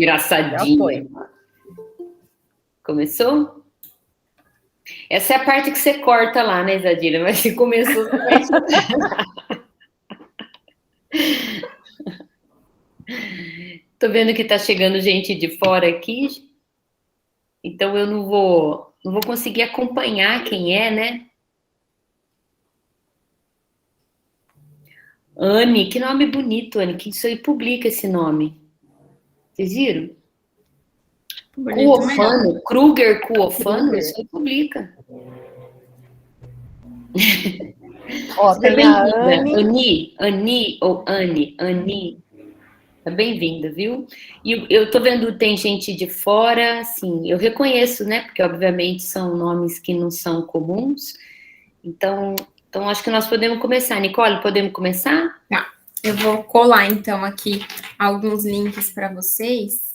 Engraçadinha. foi. Começou? Essa é a parte que você corta lá, né, Isadira? Mas se começou, você vai... Tô vendo que tá chegando gente de fora aqui, então eu não vou conseguir acompanhar quem é, né? Anne, que nome bonito, Anne, que isso aí publica esse nome. Vocês viram? Cuofano, Kruger Cuofano, isso aí publica. Ó, tem a Anne. Anne ou Anne. É bem-vinda, viu? E eu tô vendo, tem gente de fora, assim, eu reconheço, né? Porque, obviamente, são nomes que não são comuns. Então acho que nós podemos começar. Nicole, podemos começar? Tá. Eu vou colar, então, aqui alguns links para vocês.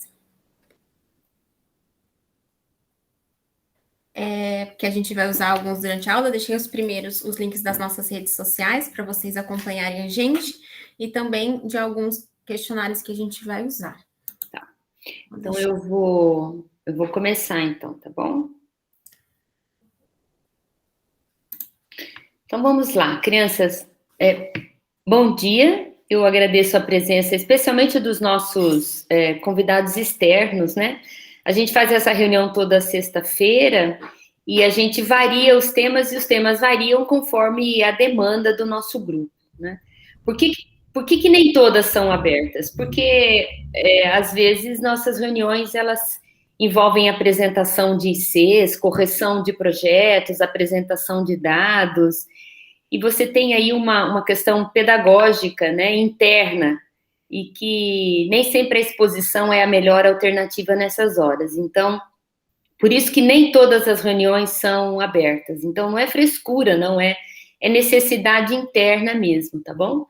Porque a gente vai usar alguns durante a aula. Deixei os primeiros, os links das nossas redes sociais, para vocês acompanharem a gente. E também de alguns questionários que a gente vai usar. Tá. Então, eu vou começar, então, tá bom? Então, vamos lá, crianças. Bom dia. Eu agradeço a presença, especialmente dos nossos convidados externos, né? A gente faz essa reunião toda sexta-feira e a gente varia os temas e os temas variam conforme a demanda do nosso grupo, né? Por que nem todas são abertas? Porque, às vezes, nossas reuniões, elas envolvem apresentação de ICs, correção de projetos, apresentação de dados, e você tem aí uma questão pedagógica, né, interna, e que nem sempre a exposição é a melhor alternativa nessas horas. Então, por isso que nem todas as reuniões são abertas. Então, não é frescura, não é necessidade interna mesmo, tá bom?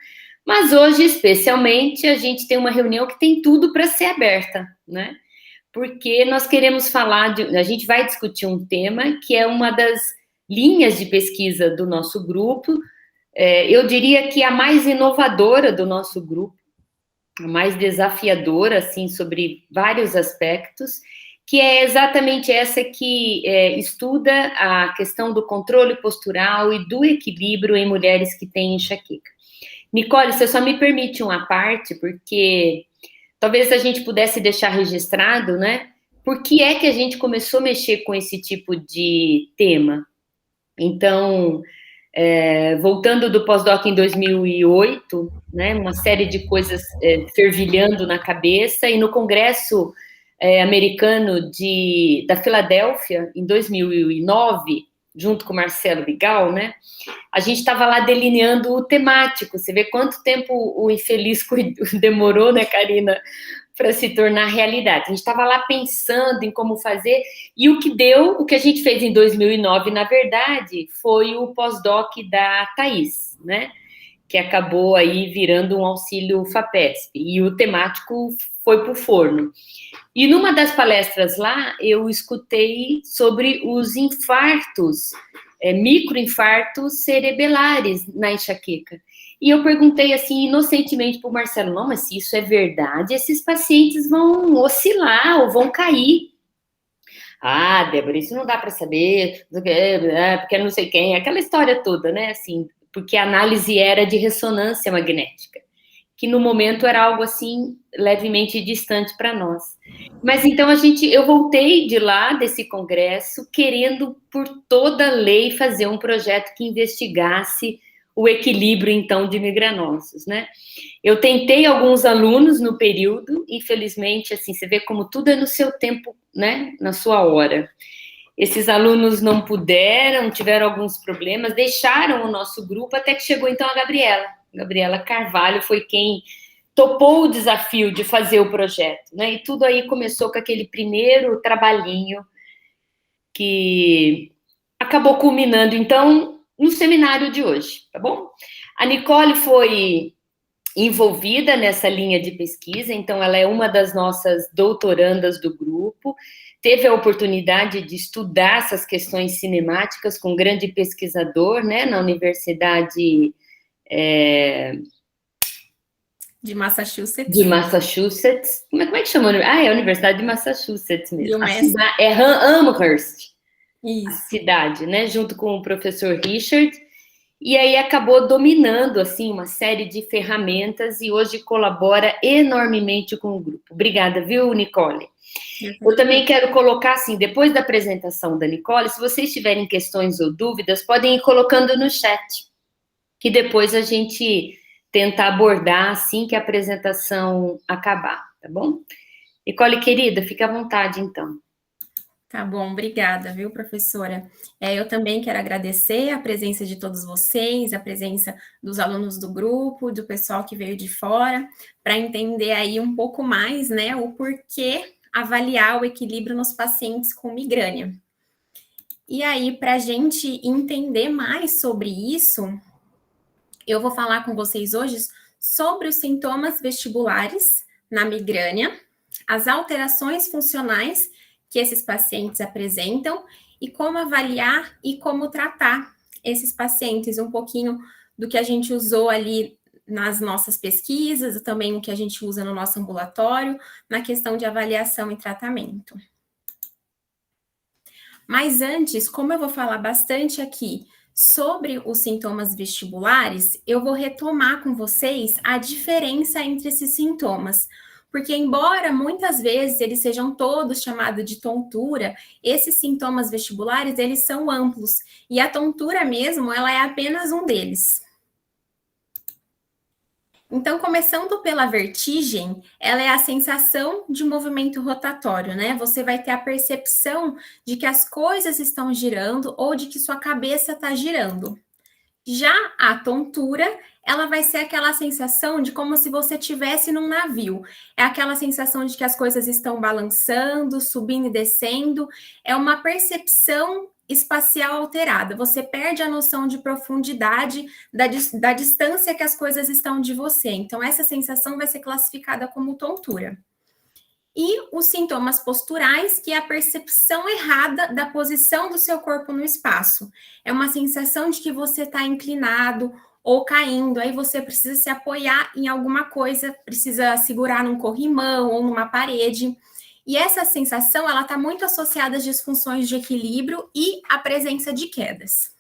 Mas hoje, especialmente, a gente tem uma reunião que tem tudo para ser aberta, né? Porque nós queremos falar a gente vai discutir um tema que é uma das linhas de pesquisa do nosso grupo, eu diria que a mais inovadora do nosso grupo, a mais desafiadora, assim, sobre vários aspectos, que é exatamente essa que estuda a questão do controle postural e do equilíbrio em mulheres que têm enxaqueca. Nicole, você só me permite uma parte, porque talvez a gente pudesse deixar registrado, né? Por que é que a gente começou a mexer com esse tipo de tema? Então, voltando do pós-doc em 2008, né, uma série de coisas fervilhando na cabeça, e no Congresso americano da Filadélfia, em 2009, junto com o Marcelo Bigal, né, a gente estava lá delineando o temático. Você vê quanto tempo o infeliz demorou, né, Karina, para se tornar realidade. A gente estava lá pensando em como fazer, e o que a gente fez em 2009, na verdade, foi o pós-doc da Thaís, né? Que acabou aí virando um auxílio FAPESP, e o temático foi para o forno. E numa das palestras lá, eu escutei sobre os infartos, microinfartos cerebelares na enxaqueca. E eu perguntei assim, inocentemente para o Marcelo, não, mas se isso é verdade, esses pacientes vão oscilar ou vão cair. Ah, Débora, isso não dá para saber, porque não sei quem, aquela história toda, né, assim, porque a análise era de ressonância magnética, que no momento era algo assim, levemente distante para nós. Mas então eu voltei de lá, desse congresso, querendo, por toda lei, fazer um projeto que investigasse o equilíbrio, então, de migranosos, né? Eu tentei alguns alunos no período, infelizmente, assim, você vê como tudo é no seu tempo, né? Na sua hora. Esses alunos não puderam, tiveram alguns problemas, deixaram o nosso grupo, até que chegou, então, a Gabriela Carvalho foi quem topou o desafio de fazer o projeto, né? E tudo aí começou com aquele primeiro trabalhinho que acabou culminando, então, no seminário de hoje, tá bom? A Nicole foi envolvida nessa linha de pesquisa, então ela é uma das nossas doutorandas do grupo, teve a oportunidade de estudar essas questões cinemáticas com um grande pesquisador, né, na Universidade De Massachusetts. De Massachusetts. Como é que chama? Ah, é a Universidade de Massachusetts mesmo. É Amherst. Isso. A cidade, né? Junto com o professor Richard. E aí acabou dominando, assim, uma série de ferramentas e hoje colabora enormemente com o grupo. Obrigada, viu, Nicole? Eu também quero colocar, assim, depois da apresentação da Nicole, se vocês tiverem questões ou dúvidas, podem ir colocando no chat, que depois a gente tenta abordar assim que a apresentação acabar, tá bom? Nicole, querida, fica à vontade, então. Tá bom, obrigada, viu, professora? Eu também quero agradecer a presença de todos vocês, a presença dos alunos do grupo, do pessoal que veio de fora, para entender aí um pouco mais, né, o porquê avaliar o equilíbrio nos pacientes com migrânia. E aí, para a gente entender mais sobre isso, eu vou falar com vocês hoje sobre os sintomas vestibulares na migrânia, as alterações funcionais que esses pacientes apresentam e como avaliar e como tratar esses pacientes, um pouquinho do que a gente usou ali nas nossas pesquisas, também o que a gente usa no nosso ambulatório, na questão de avaliação e tratamento. Mas antes, como eu vou falar bastante aqui sobre os sintomas vestibulares, eu vou retomar com vocês a diferença entre esses sintomas. Porque, embora muitas vezes eles sejam todos chamados de tontura, esses sintomas vestibulares, eles são amplos. E a tontura mesmo, ela é apenas um deles. Então, começando pela vertigem, ela é a sensação de movimento rotatório, né? Você vai ter a percepção de que as coisas estão girando ou de que sua cabeça está girando. Já a tontura, ela vai ser aquela sensação de como se você estivesse num navio. É aquela sensação de que as coisas estão balançando, subindo e descendo. É uma percepção espacial alterada. Você perde a noção de profundidade da distância que as coisas estão de você. Então, essa sensação vai ser classificada como tontura. E os sintomas posturais, que é a percepção errada da posição do seu corpo no espaço. É uma sensação de que você está inclinado ou caindo, aí você precisa se apoiar em alguma coisa, precisa segurar num corrimão ou numa parede. E essa sensação, ela está muito associada às disfunções de equilíbrio e à presença de quedas.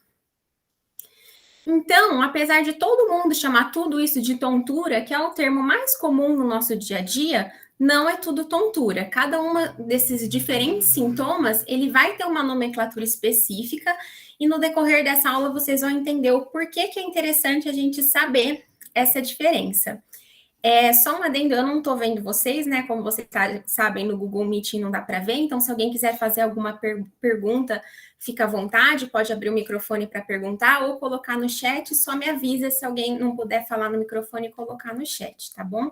Então, apesar de todo mundo chamar tudo isso de tontura, que é o termo mais comum no nosso dia a dia, não é tudo tontura. Cada um desses diferentes sintomas, ele vai ter uma nomenclatura específica e no decorrer dessa aula vocês vão entender o porquê que é interessante a gente saber essa diferença. Só um adendo, eu não estou vendo vocês, né? Como vocês sabem, no Google Meet não dá para ver, então se alguém quiser fazer alguma pergunta, fica à vontade, pode abrir o microfone para perguntar ou colocar no chat, só me avisa se alguém não puder falar no microfone e colocar no chat, tá bom?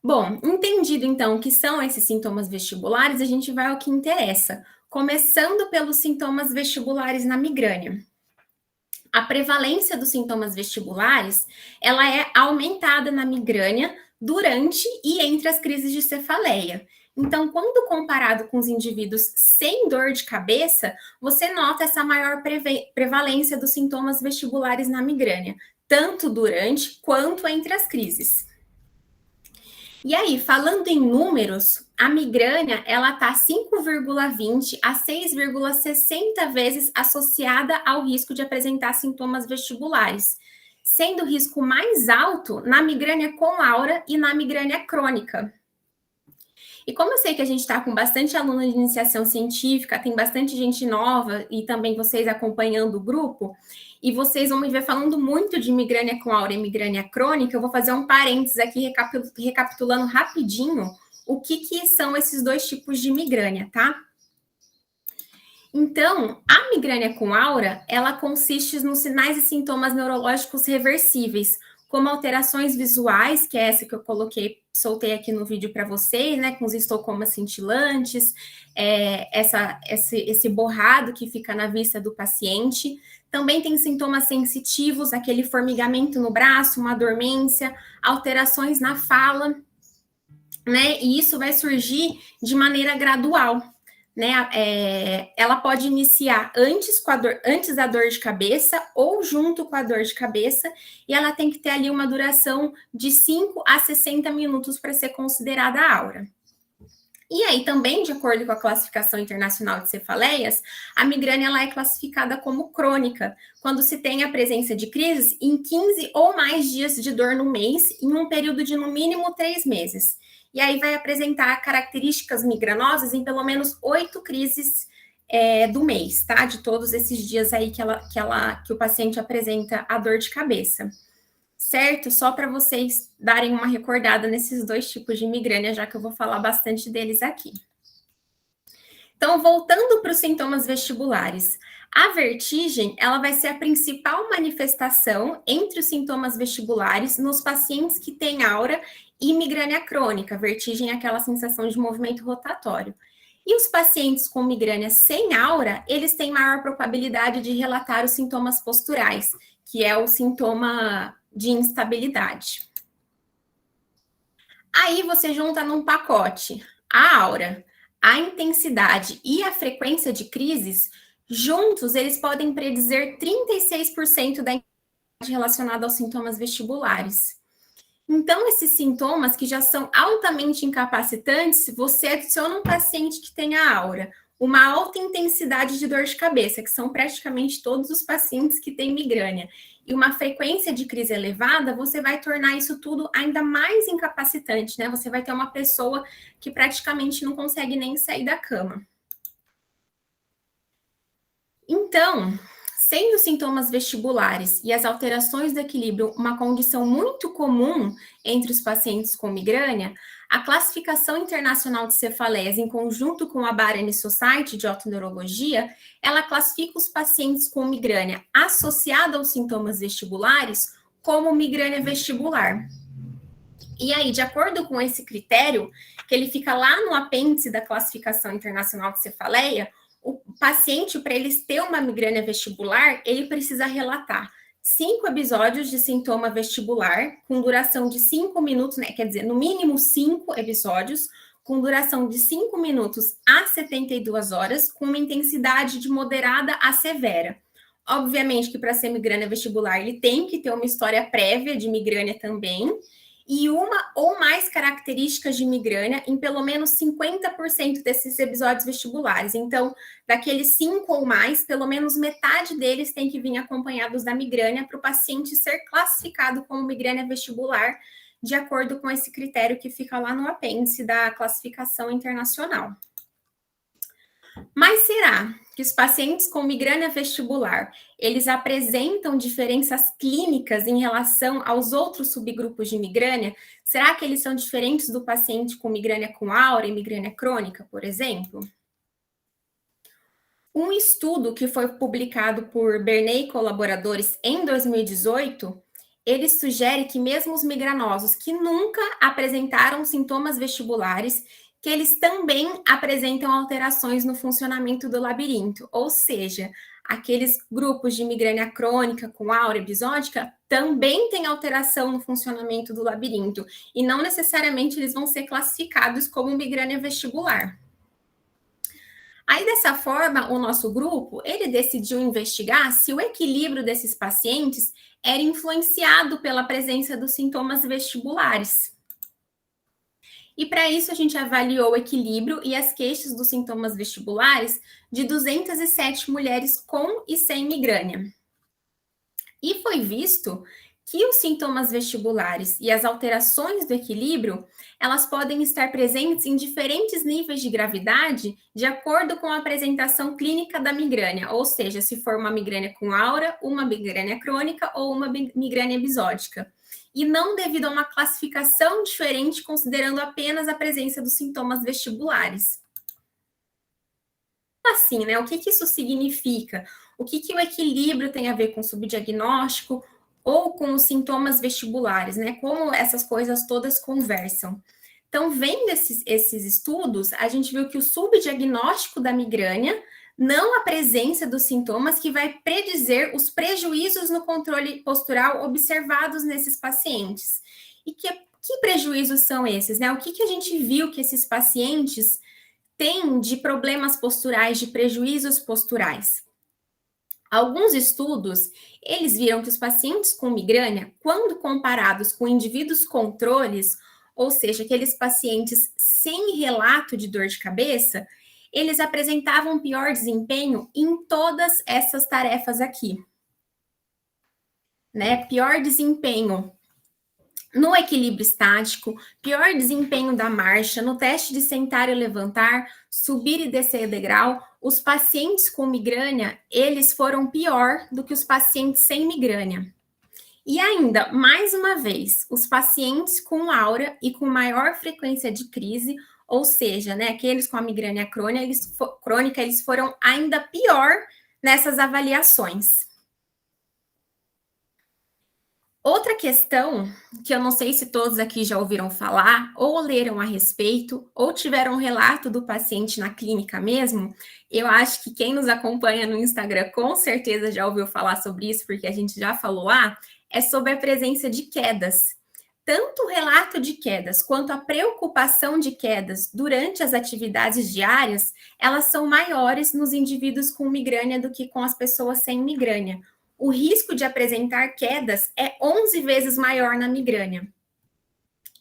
Bom, entendido então o que são esses sintomas vestibulares, a gente vai ao que interessa, começando pelos sintomas vestibulares na migrânia. A prevalência dos sintomas vestibulares, ela é aumentada na migrânia durante e entre as crises de cefaleia. Então, quando comparado com os indivíduos sem dor de cabeça, você nota essa maior prevalência dos sintomas vestibulares na migrânia, tanto durante quanto entre as crises. E aí, falando em números, a migrânia, ela está 5,20 a 6,60 vezes associada ao risco de apresentar sintomas vestibulares, sendo o risco mais alto na migrânia com aura e na migrânia crônica. E como eu sei que a gente está com bastante aluno de iniciação científica, tem bastante gente nova e também vocês acompanhando o grupo, e vocês vão me ver falando muito de migrânia com aura e migrânia crônica, eu vou fazer um parênteses aqui recapitulando rapidinho o que são esses dois tipos de migrânia, tá? Então, a migrânia com aura, ela consiste nos sinais e sintomas neurológicos reversíveis, como alterações visuais, que é essa que eu soltei aqui no vídeo para vocês, né, com os estocomas cintilantes, esse borrado que fica na vista do paciente. Também tem sintomas sensitivos, aquele formigamento no braço, uma dormência, alterações na fala, né, e isso vai surgir de maneira gradual. né? Ela pode iniciar antes da dor de cabeça ou junto com a dor de cabeça, e ela tem que ter ali uma duração de 5 a 60 minutos para ser considerada aura. E aí, também, de acordo com a classificação internacional de cefaleias, a migrânia ela é classificada como crônica, quando se tem a presença de crises em 15 ou mais dias de dor no mês, em um período de no mínimo 3 meses. E aí vai apresentar características migranosas em pelo menos 8 crises do mês, tá? De todos esses dias aí que o paciente apresenta a dor de cabeça. Certo? Só para vocês darem uma recordada nesses 2 tipos de migrânia, já que eu vou falar bastante deles aqui. Então, voltando para os sintomas vestibulares. A vertigem, ela vai ser a principal manifestação entre os sintomas vestibulares nos pacientes que têm aura e migrânia crônica. Vertigem é aquela sensação de movimento rotatório. E os pacientes com migrânia sem aura, eles têm maior probabilidade de relatar os sintomas posturais, que é o sintoma de instabilidade. Aí você junta num pacote a aura, a intensidade e a frequência de crises, juntos eles podem predizer 36% da intensidade relacionada aos sintomas vestibulares. Então, esses sintomas que já são altamente incapacitantes, você adiciona um paciente que tenha aura, uma alta intensidade de dor de cabeça, que são praticamente todos os pacientes que têm migrânia, e uma frequência de crise elevada, você vai tornar isso tudo ainda mais incapacitante, né? Você vai ter uma pessoa que praticamente não consegue nem sair da cama. Então, sendo sintomas vestibulares e as alterações do equilíbrio uma condição muito comum entre os pacientes com migrânia, a classificação internacional de cefaleias, em conjunto com a Barani Society de Otoneurologia, ela classifica os pacientes com migrânia associada aos sintomas vestibulares como migrânia vestibular. E aí, de acordo com esse critério, que ele fica lá no apêndice da classificação internacional de cefaleia, o paciente, para ele ter uma migrânia vestibular, ele precisa relatar 5 episódios de sintoma vestibular, com duração de 5 minutos, né? Quer dizer, no mínimo 5 episódios, com duração de 5 minutos a 72 horas, com uma intensidade de moderada a severa. Obviamente que para ser migrânia vestibular, ele tem que ter uma história prévia de migrânia também, e uma ou mais características de migrânia em pelo menos 50% desses episódios vestibulares. Então, daqueles 5 ou mais, pelo menos metade deles tem que vir acompanhados da migrânia para o paciente ser classificado como migrânia vestibular, de acordo com esse critério que fica lá no apêndice da classificação internacional. Mas será que os pacientes com migrânia vestibular, eles apresentam diferenças clínicas em relação aos outros subgrupos de migrânia? Será que eles são diferentes do paciente com migrânia com aura e migrânia crônica, por exemplo? Um estudo que foi publicado por Bernay e colaboradores em 2018, ele sugere que mesmo os migranosos que nunca apresentaram sintomas vestibulares, que eles também apresentam alterações no funcionamento do labirinto, ou seja, aqueles grupos de migrânia crônica com aura episódica também têm alteração no funcionamento do labirinto, e não necessariamente eles vão ser classificados como migrânia vestibular. Aí, dessa forma, o nosso grupo, ele decidiu investigar se o equilíbrio desses pacientes era influenciado pela presença dos sintomas vestibulares. E para isso, a gente avaliou o equilíbrio e as queixas dos sintomas vestibulares de 207 mulheres com e sem migrânia. E foi visto que os sintomas vestibulares e as alterações do equilíbrio, elas podem estar presentes em diferentes níveis de gravidade de acordo com a apresentação clínica da migrânia, ou seja, se for uma migrânia com aura, uma migrânia crônica ou uma migrânia episódica. E não devido a uma classificação diferente, considerando apenas a presença dos sintomas vestibulares. Assim, né? O que isso significa? O que o equilíbrio tem a ver com o subdiagnóstico ou com os sintomas vestibulares, né? Como essas coisas todas conversam. Então, vendo esses estudos, a gente viu que o subdiagnóstico da migrânia, não a presença dos sintomas, que vai predizer os prejuízos no controle postural observados nesses pacientes. E que prejuízos são esses, né? O que a gente viu que esses pacientes tem de problemas posturais, de prejuízos posturais? Alguns estudos, eles viram que os pacientes com migrânia, quando comparados com indivíduos controles, ou seja, aqueles pacientes sem relato de dor de cabeça, eles apresentavam pior desempenho em todas essas tarefas aqui. Né? Pior desempenho no equilíbrio estático, pior desempenho da marcha, no teste de sentar e levantar, subir e descer degrau. Os pacientes com migrânia, eles foram pior do que os pacientes sem migrânia. E ainda, mais uma vez, os pacientes com aura e com maior frequência de crise, ou seja, né, aqueles com a migrânia crônica, eles foram ainda pior nessas avaliações. Outra questão, que eu não sei se todos aqui já ouviram falar, ou leram a respeito, ou tiveram um relato do paciente na clínica mesmo, eu acho que quem nos acompanha no Instagram com certeza já ouviu falar sobre isso, porque a gente já falou lá, é sobre a presença de quedas. Tanto o relato de quedas quanto a preocupação de quedas durante as atividades diárias, elas são maiores nos indivíduos com migrânia do que com as pessoas sem migrânia. O risco de apresentar quedas é 11 vezes maior na migrânia.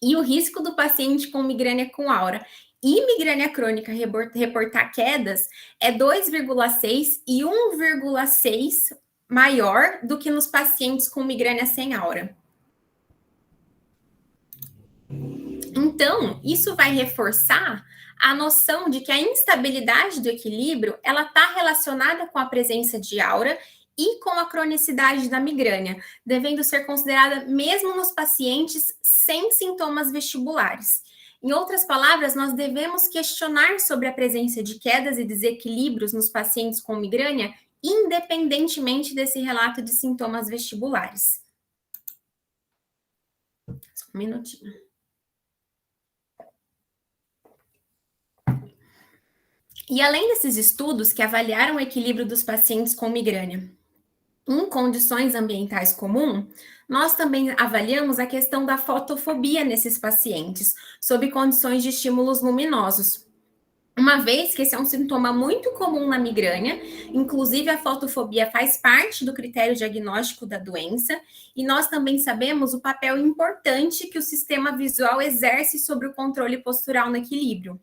E o risco do paciente com migrânia com aura e migrânia crônica reportar quedas é 2,6 e 1,6 maior do que nos pacientes com migrânia sem aura. Então, isso vai reforçar a noção de que a instabilidade do equilíbrio, ela está relacionada com a presença de aura e com a cronicidade da migrânia, devendo ser considerada mesmo nos pacientes sem sintomas vestibulares. Em outras palavras, nós devemos questionar sobre a presença de quedas e desequilíbrios nos pacientes com migrânia, independentemente desse relato de sintomas vestibulares. Só um minutinho. E além desses estudos que avaliaram o equilíbrio dos pacientes com migrânia em condições ambientais comuns, nós também avaliamos a questão da fotofobia nesses pacientes, sob condições de estímulos luminosos. Uma vez que esse é um sintoma muito comum na migrânia, inclusive a fotofobia faz parte do critério diagnóstico da doença, e nós também sabemos o papel importante que o sistema visual exerce sobre o controle postural no equilíbrio.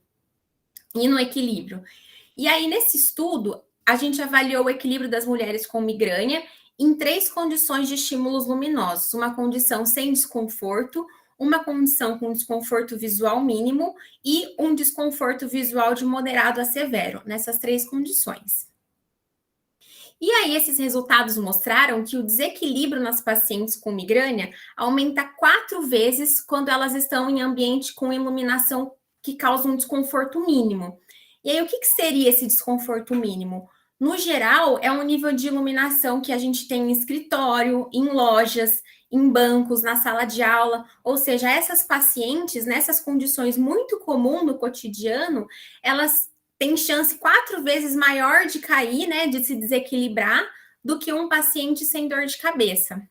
E aí, nesse estudo, a gente avaliou o equilíbrio das mulheres com migrânia em 3 condições de estímulos luminosos. Uma condição sem desconforto, uma condição com desconforto visual mínimo e um desconforto visual de moderado a severo, nessas 3 condições. E aí, esses resultados mostraram que o desequilíbrio nas pacientes com migrânia aumenta 4 vezes quando elas estão em ambiente com iluminação que causa um desconforto mínimo. E aí, o que seria esse desconforto mínimo? No geral, é um nível de iluminação que a gente tem em escritório, em lojas, em bancos, na sala de aula. Ou seja, essas pacientes, nessas condições muito comuns no cotidiano, elas têm chance 4 vezes maior de cair, né, de se desequilibrar, do que um paciente sem dor de cabeça.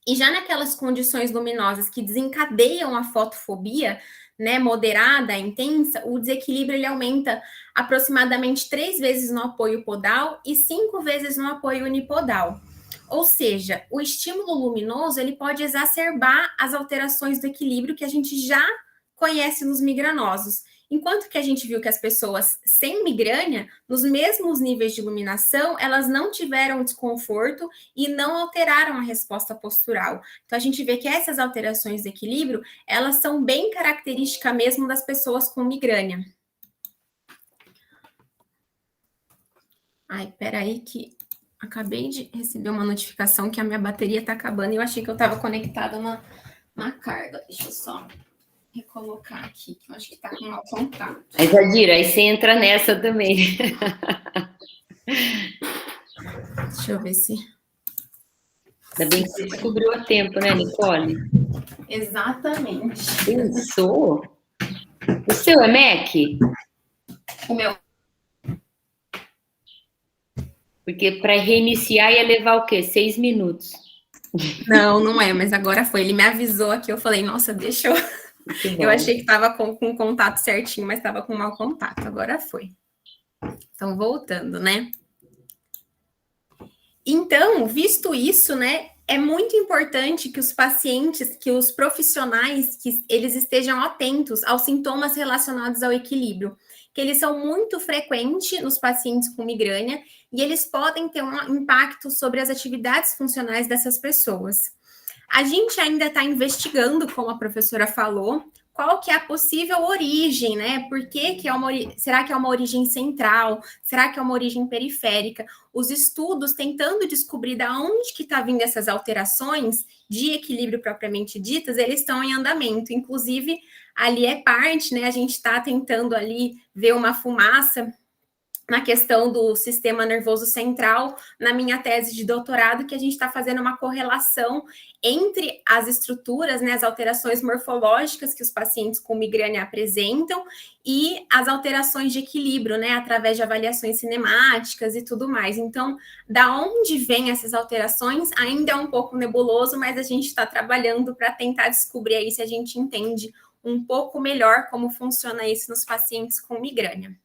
E já naquelas condições luminosas que desencadeiam a fotofobia, né, moderada, intensa, o desequilíbrio ele aumenta aproximadamente 3 vezes no apoio podal e 5 vezes no apoio unipodal. Ou seja, o estímulo luminoso ele pode exacerbar as alterações do equilíbrio que a gente já conhece nos migranosos. Enquanto que a gente viu que as pessoas sem migrânia, nos mesmos níveis de iluminação, elas não tiveram desconforto e não alteraram a resposta postural. Então, a gente vê que essas alterações de equilíbrio, elas são bem características mesmo das pessoas com migrânia. Ai, peraí que acabei de receber uma notificação que a minha bateria tá acabando e eu achei que eu estava conectada na carga. Deixa eu só recolocar aqui, que eu acho que tá com mau contato. Aí, Jadira, aí você entra nessa também. Deixa eu ver se... Ainda bem que você descobriu a tempo, né, Nicole? Exatamente. Pensou? O seu é Mac? O meu. Porque para reiniciar ia levar o quê? 6 minutos. Não, não é, mas agora foi. Ele me avisou aqui, eu falei, nossa, deixa eu Eu achei que estava com o contato certinho, mas estava com mau contato. Agora foi. Então, voltando, né? Então, visto isso, né, é muito importante que os pacientes, que os profissionais, que eles estejam atentos aos sintomas relacionados ao equilíbrio, que eles são muito frequentes nos pacientes com migrânia e eles podem ter um impacto sobre as atividades funcionais dessas pessoas. A gente ainda está investigando, como a professora falou, qual que é a possível origem, né? Por que será que é uma origem central? Será que é uma origem periférica? Os estudos tentando descobrir de onde que está vindo essas alterações de equilíbrio propriamente ditas, eles estão em andamento. Inclusive, ali é parte, né? A gente está tentando ali ver uma fumaça na questão do sistema nervoso central, na minha tese de doutorado, que a gente está fazendo uma correlação entre as estruturas, né, as alterações morfológicas que os pacientes com migrânia apresentam e as alterações de equilíbrio, né, através de avaliações cinemáticas e tudo mais. Então, da onde vêm essas alterações ainda é um pouco nebuloso, mas a gente está trabalhando para tentar descobrir aí se a gente entende um pouco melhor como funciona isso nos pacientes com migrânia.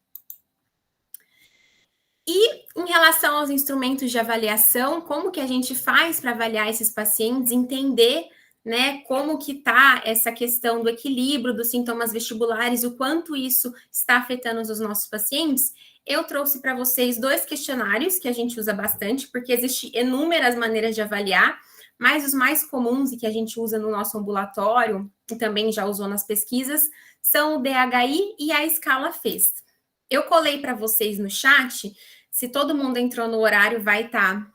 E em relação aos instrumentos de avaliação, como que a gente faz para avaliar esses pacientes, entender, né, como que está essa questão do equilíbrio dos sintomas vestibulares, o quanto isso está afetando os nossos pacientes? Eu trouxe para vocês 2 questionários que a gente usa bastante, porque existem inúmeras maneiras de avaliar, mas os mais comuns e que a gente usa no nosso ambulatório, e também já usou nas pesquisas, são o DHI e a escala FES. Eu colei para vocês no chat, se todo mundo entrou no horário, vai estar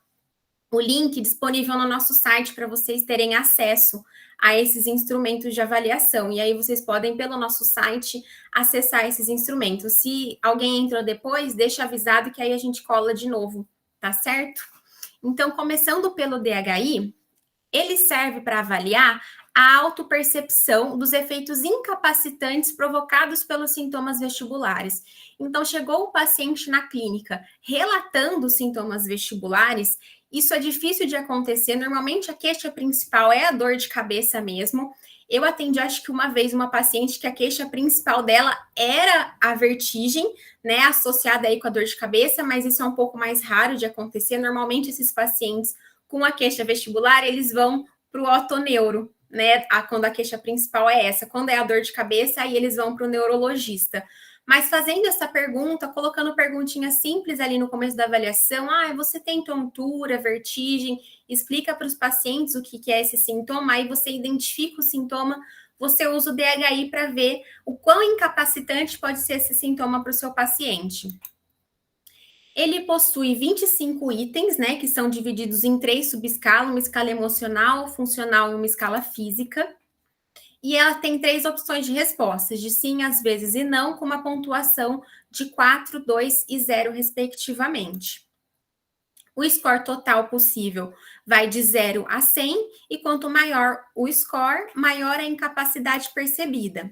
o link disponível no nosso site para vocês terem acesso a esses instrumentos de avaliação. E aí vocês podem, pelo nosso site, acessar esses instrumentos. Se alguém entrou depois, deixa avisado que aí a gente cola de novo, tá certo? Então, começando pelo DHI, ele serve para avaliar a autopercepção dos efeitos incapacitantes provocados pelos sintomas vestibulares. Então, chegou o paciente na clínica relatando sintomas vestibulares, isso é difícil de acontecer. Normalmente, a queixa principal é a dor de cabeça mesmo. Eu atendi, acho que uma vez, uma paciente que a queixa principal dela era a vertigem, né, associada aí com a dor de cabeça, mas isso é um pouco mais raro de acontecer. Normalmente, esses pacientes com a queixa vestibular, eles vão para o otoneuro, né? Quando a queixa principal é essa. Quando é a dor de cabeça, aí eles vão para o neurologista. Mas fazendo essa pergunta, colocando perguntinhas simples ali no começo da avaliação, você tem tontura, vertigem, explica para os pacientes o que é esse sintoma, aí você identifica o sintoma, você usa o DHI para ver o quão incapacitante pode ser esse sintoma para o seu paciente. Ele possui 25 itens, né, que são divididos em 3 subescalas, uma escala emocional, funcional e uma escala física. E ela tem 3 opções de respostas, de sim, às vezes e não, com uma pontuação de 4, 2 e 0, respectivamente. O score total possível vai de 0 a 100, e quanto maior o score, maior a incapacidade percebida.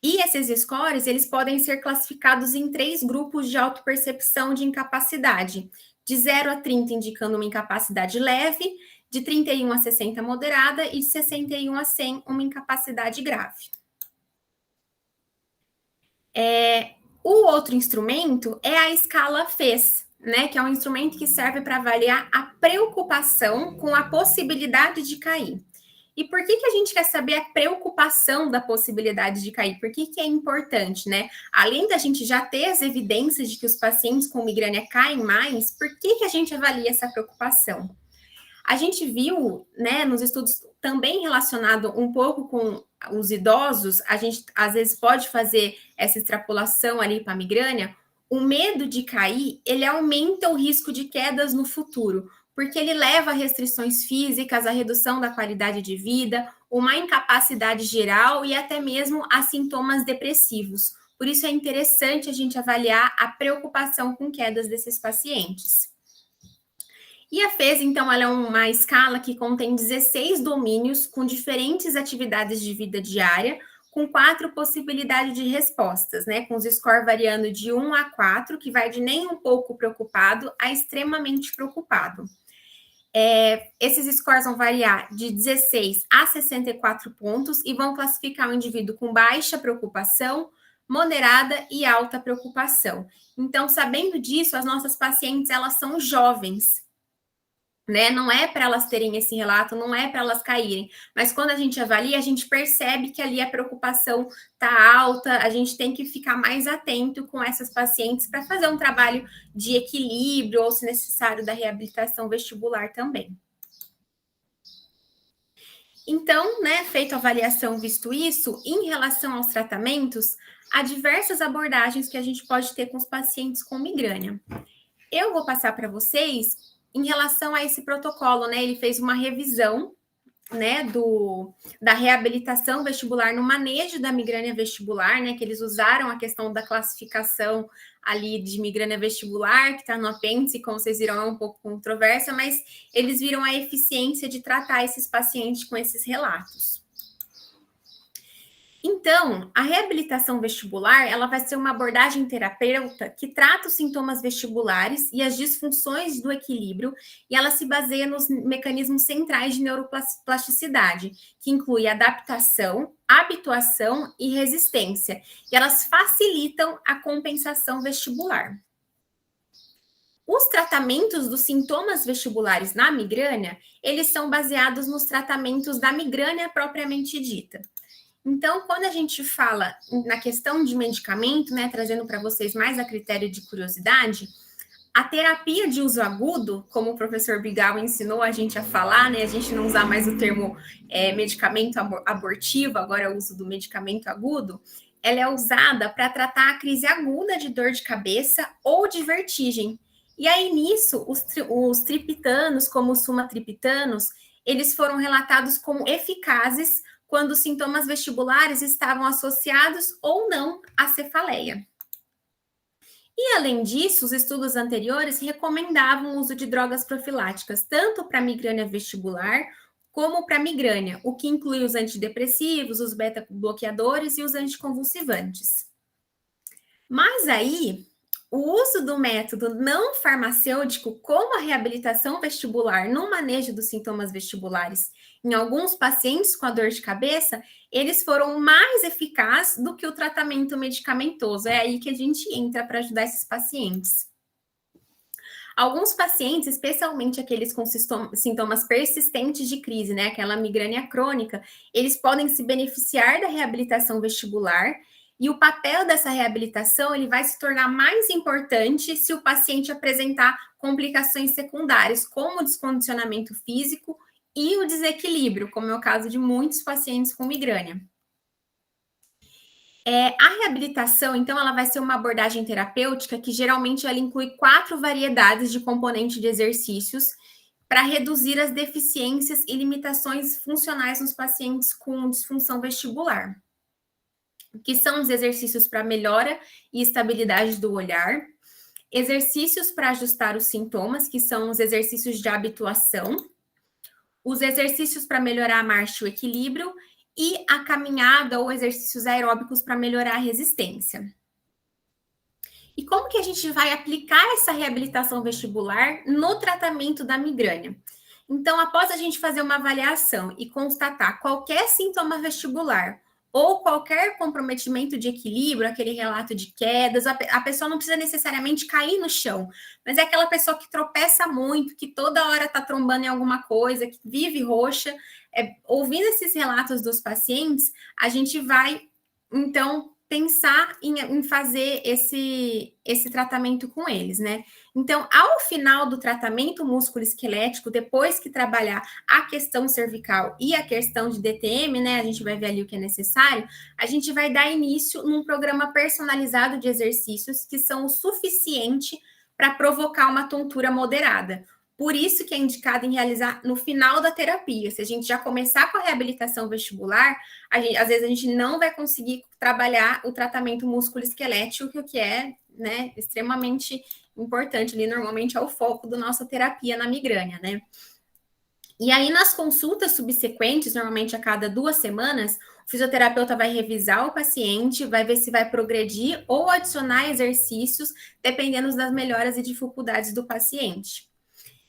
E esses scores, eles podem ser classificados em 3 grupos de autopercepção de incapacidade, de 0 a 30 indicando uma incapacidade leve, de 31 a 60 moderada e de 61 a 100 uma incapacidade grave. O outro instrumento é a escala FES, né, que é um instrumento que serve para avaliar a preocupação com a possibilidade de cair. E por que a gente quer saber a preocupação da possibilidade de cair? Por que é importante, né? Além da gente já ter as evidências de que os pacientes com migrânia caem mais, por que a gente avalia essa preocupação? A gente viu, né, nos estudos também relacionado um pouco com os idosos, a gente às vezes pode fazer essa extrapolação ali para a migrânia, o medo de cair, ele aumenta o risco de quedas no futuro, porque ele leva a restrições físicas, a redução da qualidade de vida, uma incapacidade geral e até mesmo a sintomas depressivos. Por isso é interessante a gente avaliar a preocupação com quedas desses pacientes. E a FES, então, ela é uma escala que contém 16 domínios com diferentes atividades de vida diária, com 4 possibilidades de respostas, né? Com os scores variando de 1 a 4, que vai de nem um pouco preocupado a extremamente preocupado. Esses scores vão variar de 16 a 64 pontos e vão classificar o indivíduo com baixa preocupação, moderada e alta preocupação. Então, sabendo disso, as nossas pacientes, elas são jovens, né? Não é para elas terem esse relato, não é para elas caírem, mas quando a gente avalia, a gente percebe que ali a preocupação está alta, a gente tem que ficar mais atento com essas pacientes para fazer um trabalho de equilíbrio ou, se necessário, da reabilitação vestibular também. Então, né, feito a avaliação, visto isso, em relação aos tratamentos, há diversas abordagens que a gente pode ter com os pacientes com migrânia. Eu vou passar para vocês em relação a esse protocolo, né? Ele fez uma revisão, né, da reabilitação vestibular no manejo da migrânia vestibular, né? Que eles usaram a questão da classificação ali de migrânia vestibular, que está no apêndice, como vocês viram, é um pouco controversa, mas eles viram a eficiência de tratar esses pacientes com esses relatos. Então, a reabilitação vestibular, ela vai ser uma abordagem terapêutica que trata os sintomas vestibulares e as disfunções do equilíbrio, e ela se baseia nos mecanismos centrais de neuroplasticidade, que inclui adaptação, habituação e resistência, e elas facilitam a compensação vestibular. Os tratamentos dos sintomas vestibulares na migrânia, eles são baseados nos tratamentos da migrânia propriamente dita. Então, quando a gente fala na questão de medicamento, né, trazendo para vocês mais a critério de curiosidade, a terapia de uso agudo, como o professor Bigal ensinou a gente a falar, né, a gente não usar mais o termo medicamento abortivo, agora é o uso do medicamento agudo, ela é usada para tratar a crise aguda de dor de cabeça ou de vertigem. E aí, nisso, os triptanos, como os sumatriptanos, eles foram relatados como eficazes quando os sintomas vestibulares estavam associados ou não à cefaleia. E, além disso, os estudos anteriores recomendavam o uso de drogas profiláticas, tanto para migrânia vestibular como para migrânia, o que inclui os antidepressivos, os beta-bloqueadores e os anticonvulsivantes. Mas aí, o uso do método não farmacêutico, como a reabilitação vestibular no manejo dos sintomas vestibulares em alguns pacientes com a dor de cabeça, eles foram mais eficazes do que o tratamento medicamentoso. É aí que a gente entra para ajudar esses pacientes. Alguns pacientes, especialmente aqueles com sintomas persistentes de crise, né, aquela migrânia crônica, eles podem se beneficiar da reabilitação vestibular. E o papel dessa reabilitação, ele vai se tornar mais importante se o paciente apresentar complicações secundárias, como o descondicionamento físico e o desequilíbrio, como é o caso de muitos pacientes com migrânia. A reabilitação, então, ela vai ser uma abordagem terapêutica que geralmente ela inclui 4 variedades de componente de exercícios para reduzir as deficiências e limitações funcionais nos pacientes com disfunção vestibular, que são os exercícios para melhora e estabilidade do olhar, exercícios para ajustar os sintomas, que são os exercícios de habituação, os exercícios para melhorar a marcha e o equilíbrio, e a caminhada ou exercícios aeróbicos para melhorar a resistência. E como que a gente vai aplicar essa reabilitação vestibular no tratamento da migrânia? Então, após a gente fazer uma avaliação e constatar qualquer sintoma vestibular ou qualquer comprometimento de equilíbrio, aquele relato de quedas, a pessoa não precisa necessariamente cair no chão, mas é aquela pessoa que tropeça muito, que toda hora está trombando em alguma coisa, que vive roxa. Ouvindo esses relatos dos pacientes, a gente vai, então, pensar em fazer esse tratamento com eles, né? Então, ao final do tratamento músculo-esquelético, depois que trabalhar a questão cervical e a questão de DTM, né? A gente vai ver ali o que é necessário, a gente vai dar início num programa personalizado de exercícios que são o suficiente para provocar uma tontura moderada. Por isso que é indicado em realizar no final da terapia. Se a gente já começar com a reabilitação vestibular, às vezes a gente não vai conseguir trabalhar o tratamento músculo-esquelético, que é, né, extremamente importante ali, normalmente é o foco da nossa terapia na migrânia, né? E aí, nas consultas subsequentes, normalmente a cada 2 semanas, o fisioterapeuta vai revisar o paciente, vai ver se vai progredir ou adicionar exercícios, dependendo das melhoras e dificuldades do paciente.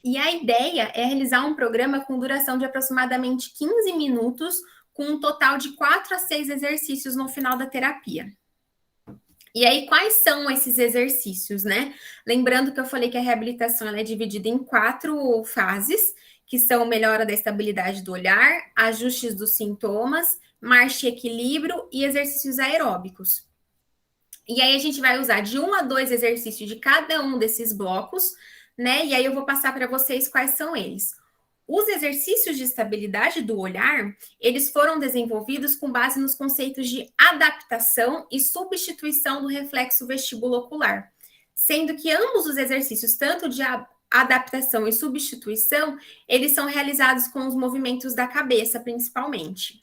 E a ideia é realizar um programa com duração de aproximadamente 15 minutos, com um total de 4 a 6 exercícios no final da terapia. E aí, quais são esses exercícios, né? Lembrando que eu falei que a reabilitação ela é dividida em 4 fases, que são melhora da estabilidade do olhar, ajustes dos sintomas, marcha e equilíbrio e exercícios aeróbicos. E aí a gente vai usar de 1 a 2 exercícios de cada um desses blocos, né? E aí eu vou passar para vocês quais são eles. Os exercícios de estabilidade do olhar, eles foram desenvolvidos com base nos conceitos de adaptação e substituição do reflexo vestibulo-ocular, sendo que ambos os exercícios, tanto de adaptação e substituição, eles são realizados com os movimentos da cabeça, principalmente.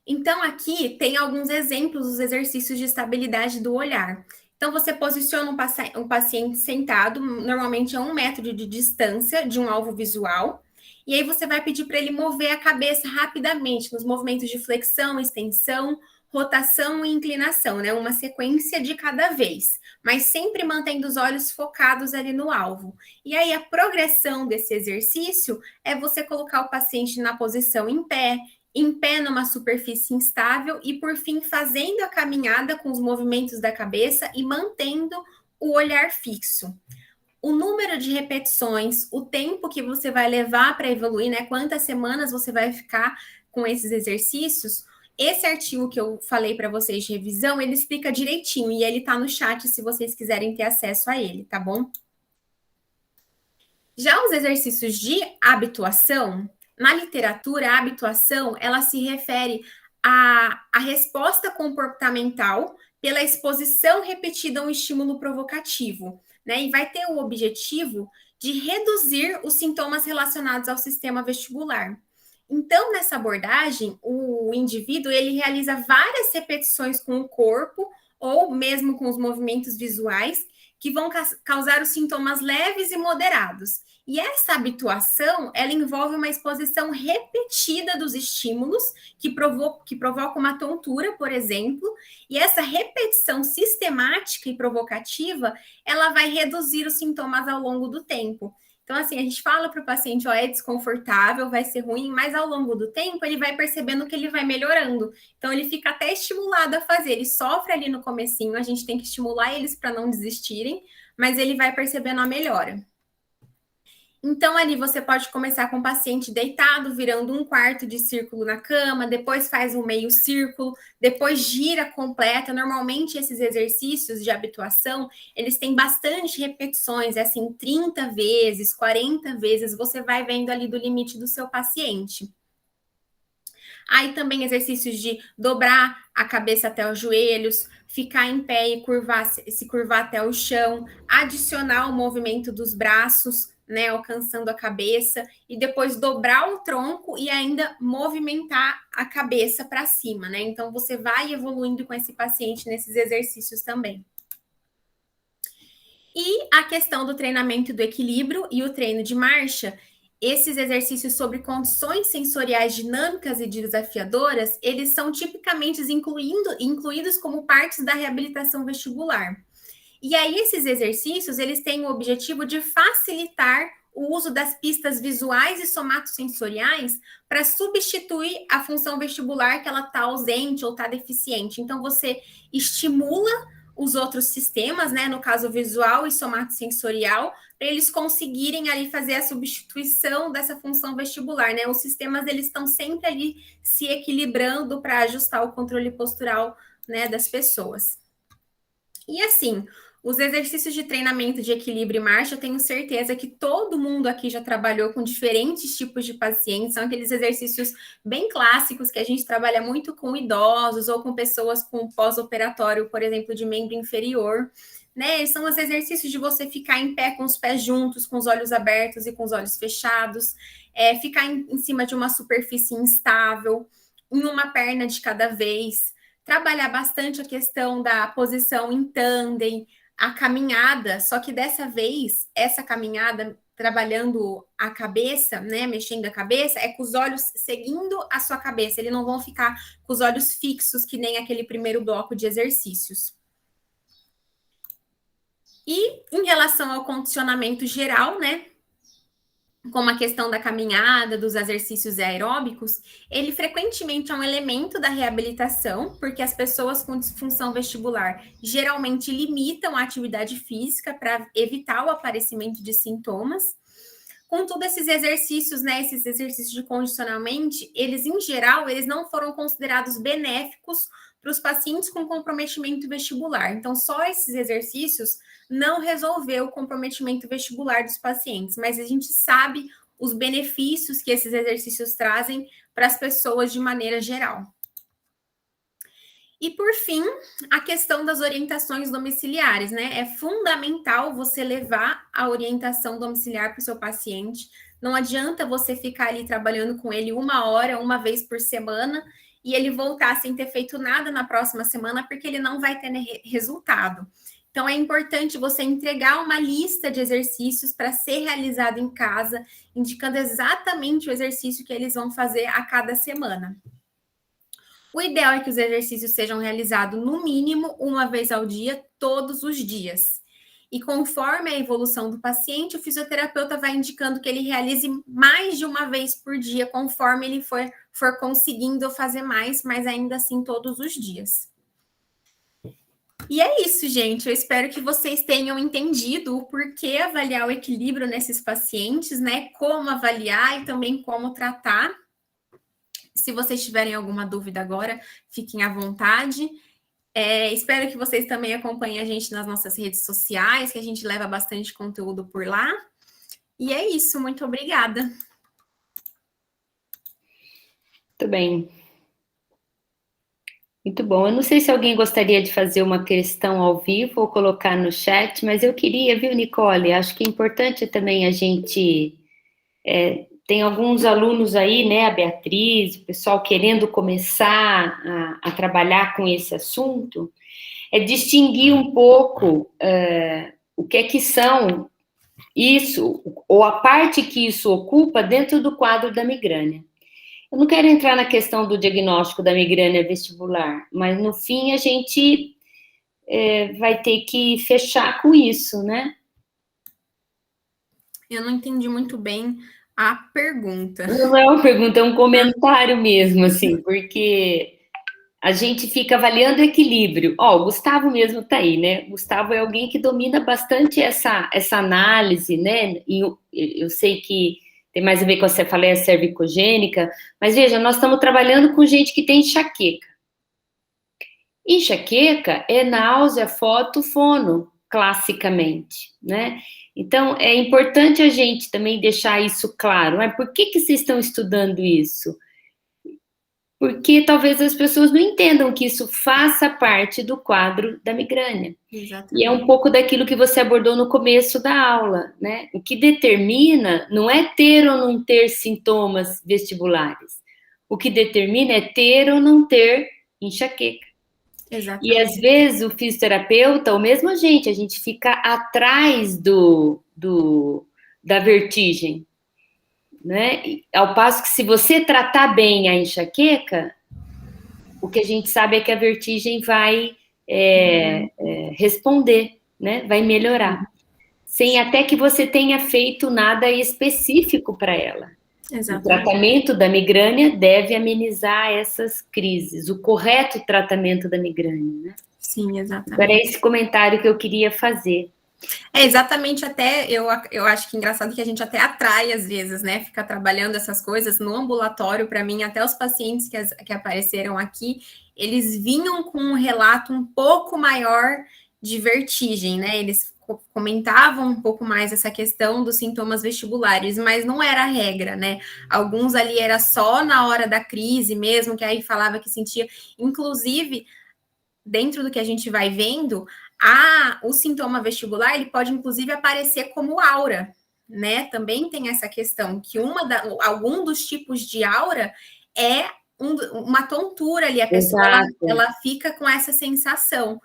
Então, aqui tem alguns exemplos dos exercícios de estabilidade do olhar. Então, você posiciona um paciente sentado, normalmente a 1 metro de distância de um alvo visual, e aí você vai pedir para ele mover a cabeça rapidamente, nos movimentos de flexão, extensão, rotação e inclinação, né? Uma sequência de cada vez, mas sempre mantendo os olhos focados ali no alvo. E aí, a progressão desse exercício é você colocar o paciente na posição em pé numa superfície instável e, por fim, fazendo a caminhada com os movimentos da cabeça e mantendo o olhar fixo. O número de repetições, o tempo que você vai levar para evoluir, né? Quantas semanas você vai ficar com esses exercícios. Esse artigo que eu falei para vocês de revisão, ele explica direitinho e ele está no chat se vocês quiserem ter acesso a ele, tá bom? Já os exercícios de habituação, na literatura, a habituação, ela se refere à resposta comportamental pela exposição repetida a um estímulo provocativo, né? E vai ter o objetivo de reduzir os sintomas relacionados ao sistema vestibular. Então, nessa abordagem, o indivíduo, ele realiza várias repetições com o corpo ou mesmo com os movimentos visuais que vão causar os sintomas leves e moderados. E essa habituação, ela envolve uma exposição repetida dos estímulos que provoca uma tontura, por exemplo, e essa repetição sistemática e provocativa, ela vai reduzir os sintomas ao longo do tempo. Então, assim, a gente fala para o paciente, ó, é desconfortável, vai ser ruim, mas ao longo do tempo ele vai percebendo que ele vai melhorando. Então, ele fica até estimulado a fazer. Ele sofre ali no comecinho, a gente tem que estimular eles para não desistirem, mas ele vai percebendo a melhora. Então, ali você pode começar com o paciente deitado, virando um quarto de círculo na cama, depois faz um meio círculo, depois gira completa. Normalmente, esses exercícios de habituação, eles têm bastante repetições, assim, 30 vezes, 40 vezes, você vai vendo ali do limite do seu paciente. Aí também exercícios de dobrar a cabeça até os joelhos, ficar em pé e se curvar até o chão, adicionar o movimento dos braços, né, alcançando a cabeça, e depois dobrar o tronco e ainda movimentar a cabeça para cima, né? Então, você vai evoluindo com esse paciente nesses exercícios também. E a questão do treinamento do equilíbrio e o treino de marcha, esses exercícios sobre condições sensoriais dinâmicas e desafiadoras, eles são tipicamente incluídos como partes da reabilitação vestibular. E aí, esses exercícios, eles têm o objetivo de facilitar o uso das pistas visuais e somatosensoriais para substituir a função vestibular que ela está ausente ou está deficiente. Então, você estimula os outros sistemas, né, no caso visual e somatosensorial, para eles conseguirem ali fazer a substituição dessa função vestibular, né? Os sistemas, eles estão sempre ali se equilibrando para ajustar o controle postural, né, das pessoas. E assim, os exercícios de treinamento de equilíbrio e marcha, eu tenho certeza que todo mundo aqui já trabalhou com diferentes tipos de pacientes, são aqueles exercícios bem clássicos que a gente trabalha muito com idosos ou com pessoas com pós-operatório, por exemplo, de membro inferior, né? São os exercícios de você ficar em pé com os pés juntos, com os olhos abertos e com os olhos fechados, ficar em cima de uma superfície instável, em uma perna de cada vez, trabalhar bastante a questão da posição em tandem, a caminhada, só que dessa vez, essa caminhada trabalhando a cabeça, né, mexendo a cabeça, é com os olhos seguindo a sua cabeça, eles não vão ficar com os olhos fixos, que nem aquele primeiro bloco de exercícios. E em relação ao condicionamento geral, né, como a questão da caminhada, dos exercícios aeróbicos, ele frequentemente é um elemento da reabilitação, porque as pessoas com disfunção vestibular geralmente limitam a atividade física para evitar o aparecimento de sintomas. Contudo, esses exercícios, né, esses exercícios de condicionamento, eles, em geral, eles não foram considerados benéficos para os pacientes com comprometimento vestibular. Então, só esses exercícios não resolveu o comprometimento vestibular dos pacientes, mas a gente sabe os benefícios que esses exercícios trazem para as pessoas de maneira geral. E, por fim, a questão das orientações domiciliares, né? É fundamental você levar a orientação domiciliar para o seu paciente. Não adianta você ficar ali trabalhando com ele 1 hora, uma vez por semana, e ele voltar sem ter feito nada na próxima semana, porque ele não vai ter resultado. Então, é importante você entregar uma lista de exercícios para ser realizado em casa, indicando exatamente o exercício que eles vão fazer a cada semana. O ideal é que os exercícios sejam realizados no mínimo 1 vez ao dia, todos os dias. E conforme a evolução do paciente, o fisioterapeuta vai indicando que ele realize mais de 1 vez por dia, conforme ele for conseguindo fazer mais, mas ainda assim todos os dias. E é isso, gente. Eu espero que vocês tenham entendido o porquê avaliar o equilíbrio nesses pacientes, né? Como avaliar e também como tratar. Se vocês tiverem alguma dúvida agora, fiquem à vontade. Espero que vocês também acompanhem a gente nas nossas redes sociais, que a gente leva bastante conteúdo por lá. E é isso, muito obrigada. Muito bem. Muito bom. Eu não sei se alguém gostaria de fazer uma questão ao vivo ou colocar no chat, mas eu queria, viu, Nicole? Acho que é importante também a gente... tem alguns alunos aí, né, a Beatriz, o pessoal querendo começar a trabalhar com esse assunto, distinguir um pouco o que é que são isso, ou a parte que isso ocupa dentro do quadro da migrânia. Eu não quero entrar na questão do diagnóstico da migrânia vestibular, mas no fim a gente vai ter que fechar com isso, né? Eu não entendi muito bem a pergunta. Não é uma pergunta, é um comentário mesmo, assim, porque a gente fica avaliando o equilíbrio. O Gustavo mesmo tá aí, né? Gustavo é alguém que domina bastante essa análise, né? E eu sei que tem mais a ver com a cefaleia cervicogênica, mas veja, nós estamos trabalhando com gente que tem enxaqueca. Enxaqueca é náusea, foto, fono, classicamente, né? Então, é importante a gente também deixar isso claro. Mas por que vocês estão estudando isso? Porque talvez as pessoas não entendam que isso faça parte do quadro da migrânia. Exatamente. E é um pouco daquilo que você abordou no começo da aula, né? O que determina não é ter ou não ter sintomas vestibulares. O que determina é ter ou não ter enxaqueca. Exatamente. E às vezes o fisioterapeuta, ou mesmo a gente fica atrás da vertigem, né? Ao passo que se você tratar bem a enxaqueca, o que a gente sabe é que a vertigem vai responder, né? Vai melhorar, sem até que você tenha feito nada específico para ela. Exatamente. O tratamento da migrânia deve amenizar essas crises, o correto tratamento da migrânia, né? Sim, exatamente. Agora é esse comentário que eu queria fazer. Exatamente, até eu acho que é engraçado que a gente até atrai às vezes, né? Fica trabalhando essas coisas no ambulatório. Para mim, até os pacientes que apareceram aqui, eles vinham com um relato um pouco maior de vertigem, né? Eles comentavam um pouco mais essa questão dos sintomas vestibulares, mas não era a regra, né? Alguns ali era só na hora da crise mesmo, que aí falava que sentia, inclusive, dentro do que a gente vai vendo, o sintoma vestibular, ele pode, inclusive, aparecer como aura, né? Também tem essa questão, que algum dos tipos de aura é uma tontura ali, a pessoa ela fica com essa sensação.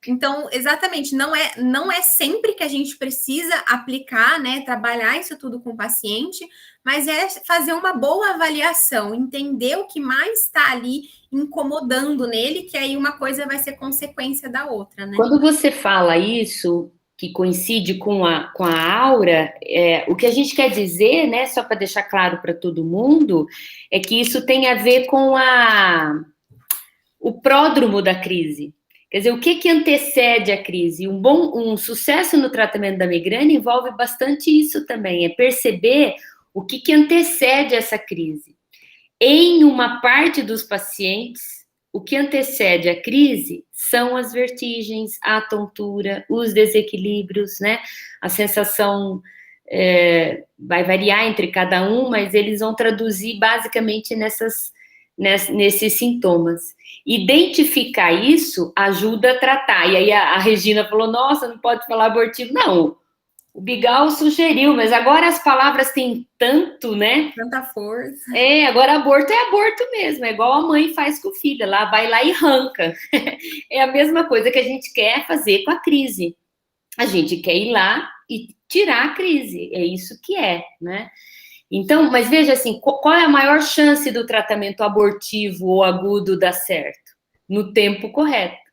Então, exatamente, não é sempre que a gente precisa aplicar, né, trabalhar isso tudo com o paciente, mas é fazer uma boa avaliação, entender o que mais está ali incomodando nele, que aí uma coisa vai ser consequência da outra, né? Quando você fala isso, que coincide com a aura, o que a gente quer dizer, né, só para deixar claro para todo mundo, é que isso tem a ver com o pródromo da crise. Quer dizer, o que antecede a crise? Um sucesso no tratamento da migrânia envolve bastante isso também, é perceber o que antecede essa crise. Em uma parte dos pacientes, o que antecede a crise são as vertigens, a tontura, os desequilíbrios, né? A sensação vai variar entre cada um, mas eles vão traduzir basicamente nesses sintomas. Identificar isso ajuda a tratar. E aí a Regina falou, nossa, não pode falar abortivo. Não, o Bigal sugeriu, mas agora as palavras têm tanto, né? Tanta força. Agora aborto é aborto mesmo, é igual a mãe faz com o filho, ela vai lá e arranca. É a mesma coisa que a gente quer fazer com a crise. A gente quer ir lá e tirar a crise, é isso que é, né? Então, mas veja assim, qual é a maior chance do tratamento abortivo ou agudo dar certo? No tempo correto.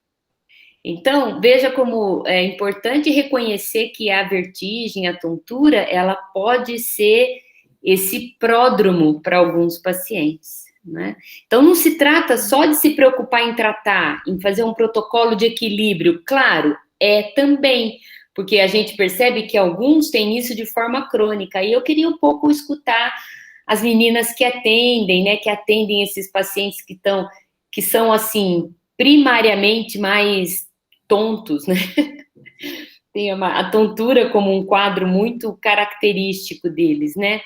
Então, veja como é importante reconhecer que a vertigem, a tontura, ela pode ser esse pródromo para alguns pacientes, né? Então, não se trata só de se preocupar em tratar, em fazer um protocolo de equilíbrio, claro, também, porque a gente percebe que alguns têm isso de forma crônica, e eu queria um pouco escutar as meninas que atendem, né, que atendem esses pacientes que são, assim, primariamente mais tontos, né? Tem a tontura como um quadro muito característico deles, né?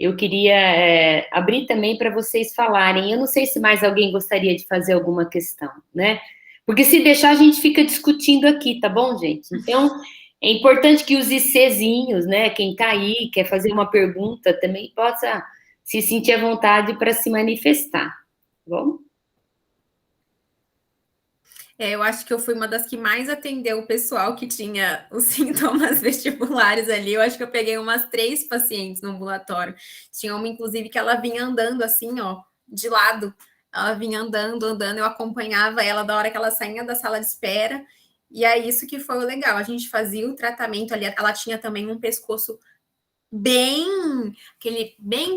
Eu queria abrir também para vocês falarem. Eu não sei se mais alguém gostaria de fazer alguma questão, né? Porque se deixar, a gente fica discutindo aqui, tá bom, gente? Então, é importante que os ICzinhos, né? Quem tá aí, quer fazer uma pergunta, também possa se sentir à vontade para se manifestar, tá bom? Eu acho que eu fui uma das que mais atendeu o pessoal que tinha os sintomas vestibulares ali. Eu acho que eu peguei umas 3 pacientes no ambulatório. Tinha uma, inclusive, que ela vinha andando assim, ó, de lado. Ela vinha andando, eu acompanhava ela da hora que ela saía da sala de espera. E é isso que foi o legal. A gente fazia o tratamento ali. Ela tinha também um pescoço bem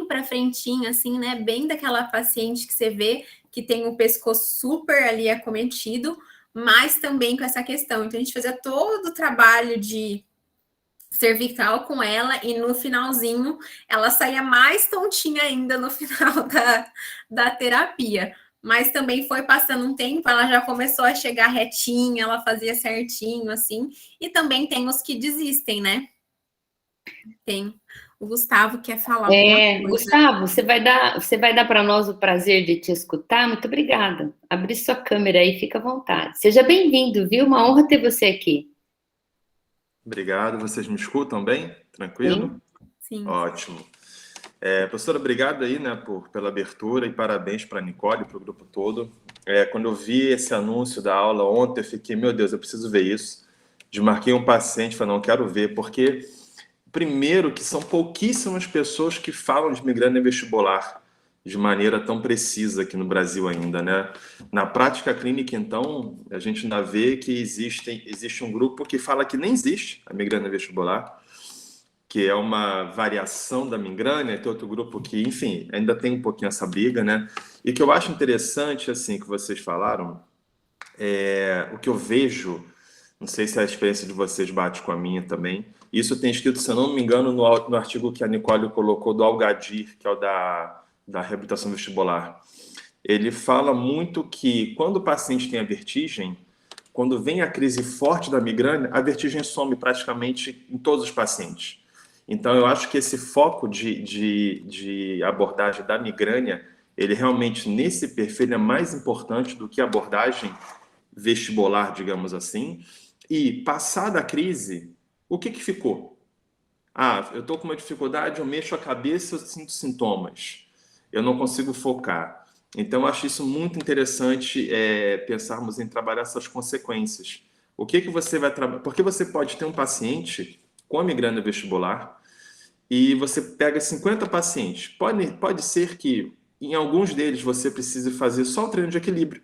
para frentinho, assim, né? Bem daquela paciente que você vê que tem o pescoço super ali acometido, mas também com essa questão. Então, a gente fazia todo o trabalho de cervical com ela e no finalzinho ela saía mais tontinha ainda no final da terapia. Mas também foi passando um tempo, ela já começou a chegar retinha, ela fazia certinho, assim. E também tem os que desistem, né? Tem. O Gustavo quer falar alguma coisa. Gustavo, você vai dar para nós o prazer de te escutar? Muito obrigada. Abri sua câmera aí, fica à vontade. Seja bem-vindo, viu? Uma honra ter você aqui. Obrigado. Vocês me escutam bem? Tranquilo? Sim. Ótimo. Professora, obrigado aí, né, pela abertura e parabéns para a Nicole e para o grupo todo. Quando eu vi esse anúncio da aula ontem, eu fiquei, meu Deus, eu preciso ver isso. Desmarquei um paciente, falei, não, quero ver, porque... Primeiro, que são pouquíssimas pessoas que falam de migrânia vestibular de maneira tão precisa aqui no Brasil ainda, né? Na prática clínica, então, a gente ainda vê que existe um grupo que fala que nem existe a migrânia vestibular, que é uma variação da migrânia, tem outro grupo que, enfim, ainda tem um pouquinho essa briga, né? E que eu acho interessante, assim, que vocês falaram, o que eu vejo, não sei se a experiência de vocês bate com a minha também. Isso tem escrito, se eu não me engano, no artigo que a Nicole colocou do Al-Gadir, que é o da reabilitação vestibular. Ele fala muito que quando o paciente tem a vertigem, quando vem a crise forte da migrânia, a vertigem some praticamente em todos os pacientes. Então, eu acho que esse foco de abordagem da migrânia, ele realmente, nesse perfil, é mais importante do que a abordagem vestibular, digamos assim. E, passada a crise... O que ficou? Eu estou com uma dificuldade, eu mexo a cabeça, eu sinto sintomas. Eu não consigo focar. Então, eu acho isso muito interessante pensarmos em trabalhar essas consequências. O que você vai trabalhar? Porque você pode ter um paciente com a migrânia vestibular e você pega 50 pacientes. Pode ser que em alguns deles você precise fazer só o treino de equilíbrio.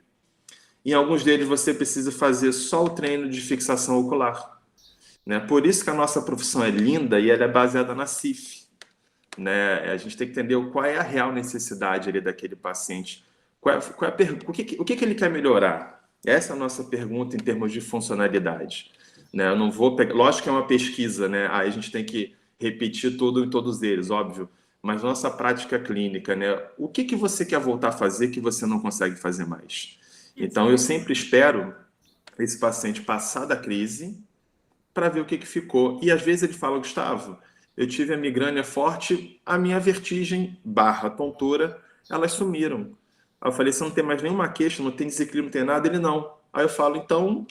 Em alguns deles você precisa fazer só o treino de fixação ocular. né? Por isso que a nossa profissão é linda e ela é baseada na CIF, né? A gente tem que entender qual é a real necessidade ali daquele paciente, o que ele quer melhorar. Essa é a nossa pergunta em termos de funcionalidade, né? Eu não vou pegar, lógico que é uma pesquisa, né? Aí a gente tem que repetir tudo em todos eles, óbvio, mas nossa prática clínica, né? O que você quer voltar a fazer que você não consegue fazer mais? Então, eu sempre espero esse paciente passar da crise para ver o que ficou. E às vezes ele fala, Gustavo, eu tive a migrânia forte, a minha vertigem / tontura, elas sumiram. Aí eu falei, você não tem mais nenhuma queixa, não tem desequilíbrio, não tem nada? Ele, não. Aí eu falo, então,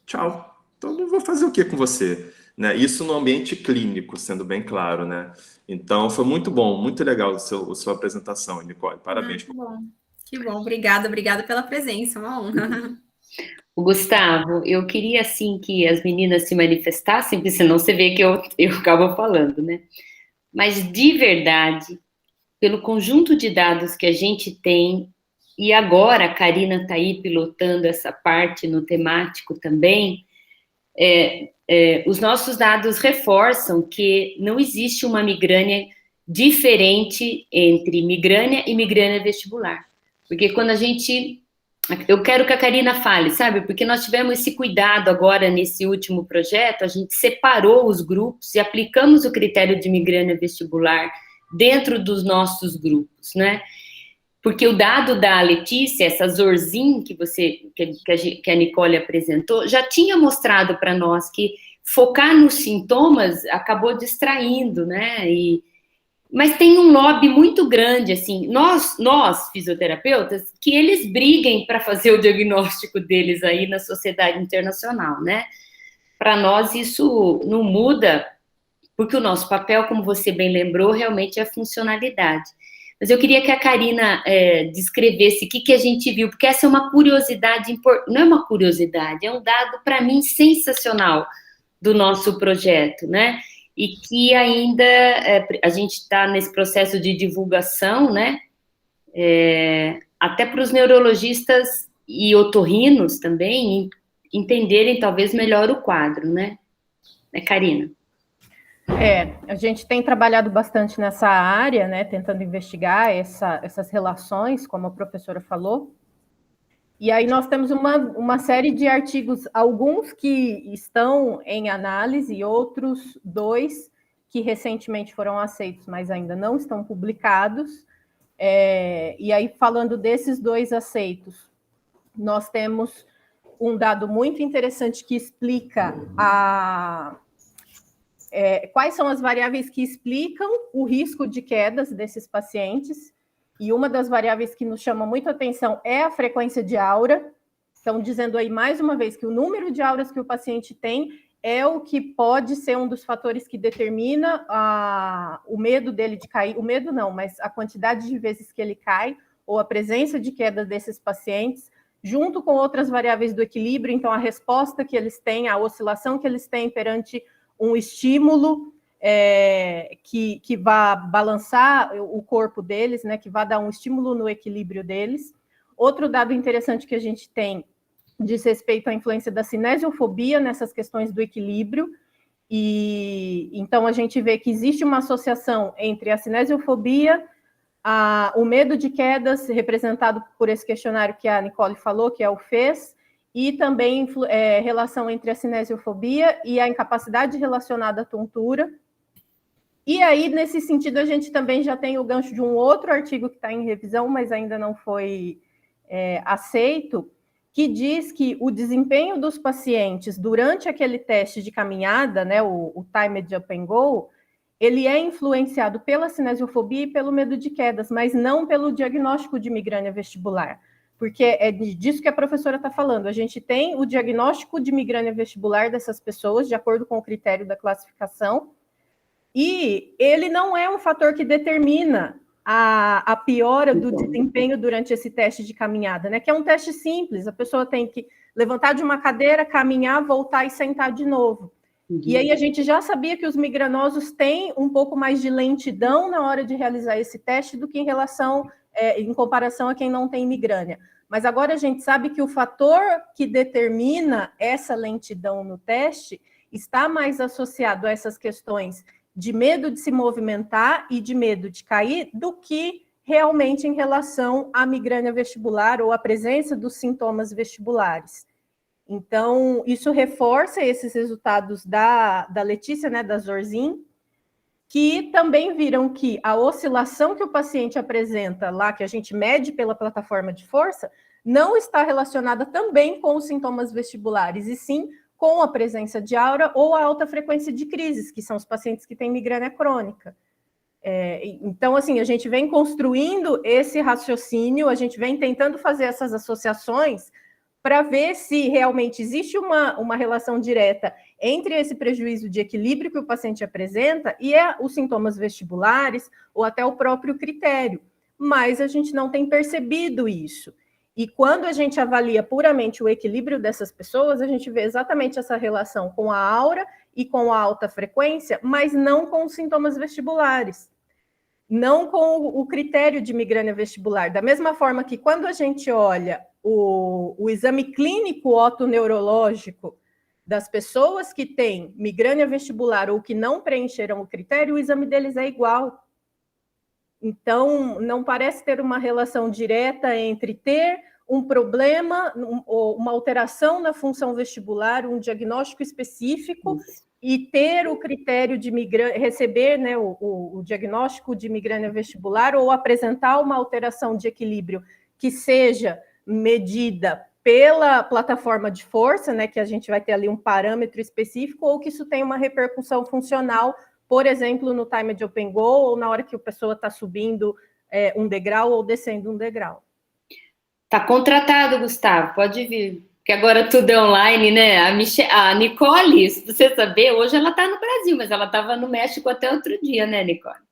tchau. Então, eu vou fazer o que com você? Né? Isso no ambiente clínico, sendo bem claro, né? Então, foi muito bom, muito legal a sua apresentação, Nicole. Parabéns. Que bom. Que bom, obrigada pela presença, uma honra. O Gustavo, eu queria, assim, que as meninas se manifestassem, porque senão você vê que eu acabo falando, né? Mas, de verdade, pelo conjunto de dados que a gente tem, e agora a Karina está aí pilotando essa parte no temático também, os nossos dados reforçam que não existe uma migrânia diferente entre migrânia e migrânia vestibular. Porque quando a gente... Eu quero que a Karina fale, sabe? Porque nós tivemos esse cuidado agora nesse último projeto, a gente separou os grupos e aplicamos o critério de migrânia vestibular dentro dos nossos grupos, né? Porque o dado da Letícia, essa Zorzin que a Nicole apresentou, já tinha mostrado para nós que focar nos sintomas acabou distraindo, né? Mas tem um lobby muito grande, assim, nós fisioterapeutas, que eles briguem para fazer o diagnóstico deles aí na sociedade internacional, né? Para nós isso não muda, porque o nosso papel, como você bem lembrou, realmente é a funcionalidade. Mas eu queria que a Karina descrevesse o que a gente viu, porque essa é uma curiosidade importante, não é uma curiosidade, é um dado, para mim, sensacional do nosso projeto, né? E que ainda a gente está nesse processo de divulgação, né? Até para os neurologistas e otorrinos também entenderem talvez melhor o quadro, né? Karina? A gente tem trabalhado bastante nessa área, né? Tentando investigar essas relações, como a professora falou. E aí nós temos uma série de artigos, alguns que estão em análise e outros 2 que recentemente foram aceitos, mas ainda não estão publicados. E aí, falando desses 2 aceitos, nós temos um dado muito interessante que explica quais são as variáveis que explicam o risco de quedas desses pacientes. E uma das variáveis que nos chama muito a atenção é a frequência de aura. Então, dizendo aí mais uma vez que o número de auras que o paciente tem é o que pode ser um dos fatores que determina o medo dele de cair. O medo não, mas a quantidade de vezes que ele cai ou a presença de queda desses pacientes, junto com outras variáveis do equilíbrio. Então, a resposta que eles têm, a oscilação que eles têm perante um estímulo que vá balançar o corpo deles, né, que vá dar um estímulo no equilíbrio deles. Outro dado interessante que a gente tem diz respeito à influência da cinesiofobia nessas questões do equilíbrio, e então a gente vê que existe uma associação entre a cinesiofobia, o medo de quedas, representado por esse questionário que a Nicole falou, que é o FES, e também relação entre a cinesiofobia e a incapacidade relacionada à tontura. E aí, nesse sentido, a gente também já tem o gancho de um outro artigo que está em revisão, mas ainda não foi aceito, que diz que o desempenho dos pacientes durante aquele teste de caminhada, né, o Timed Up and Go, ele é influenciado pela cinesiofobia e pelo medo de quedas, mas não pelo diagnóstico de migrânia vestibular. Porque é disso que a professora está falando. A gente tem o diagnóstico de migrânia vestibular dessas pessoas, de acordo com o critério da classificação, e ele não é um fator que determina a piora do desempenho durante esse teste de caminhada, né? Que é um teste simples, a pessoa tem que levantar de uma cadeira, caminhar, voltar e sentar de novo. Uhum. E aí a gente já sabia que os migranosos têm um pouco mais de lentidão na hora de realizar esse teste do que em comparação a quem não tem migrânia. Mas agora a gente sabe que o fator que determina essa lentidão no teste está mais associado a essas questões de medo de se movimentar e de medo de cair do que realmente em relação à migrânia vestibular ou à presença dos sintomas vestibulares. Então, isso reforça esses resultados da Letícia, né, da Zorzin, que também viram que a oscilação que o paciente apresenta lá, que a gente mede pela plataforma de força, não está relacionada também com os sintomas vestibulares, e sim com a presença de aura ou a alta frequência de crises, que são os pacientes que têm migrânia crônica. Então, assim, a gente vem construindo esse raciocínio, a gente vem tentando fazer essas associações para ver se realmente existe uma relação direta entre esse prejuízo de equilíbrio que o paciente apresenta e os sintomas vestibulares ou até o próprio critério. Mas a gente não tem percebido isso. E quando a gente avalia puramente o equilíbrio dessas pessoas, a gente vê exatamente essa relação com a aura e com a alta frequência, mas não com os sintomas vestibulares, não com o critério de migrânia vestibular. Da mesma forma que quando a gente olha o exame clínico otoneurológico das pessoas que têm migrânia vestibular ou que não preencheram o critério, o exame deles é igual. Então, não parece ter uma relação direta entre ter um problema, uma alteração na função vestibular, um diagnóstico específico, e ter o critério de migrânia, receber, né, o diagnóstico de migrânia vestibular ou apresentar uma alteração de equilíbrio que seja medida pela plataforma de força, né, que a gente vai ter ali um parâmetro específico, ou que isso tem uma repercussão funcional, por exemplo, no time de open goal, ou na hora que a pessoa está subindo um degrau ou descendo um degrau. Tá contratado, Gustavo, pode vir. Porque agora tudo é online, né? A Nicole, se você saber, hoje ela tá no Brasil, mas ela estava no México até outro dia, né, Nicole?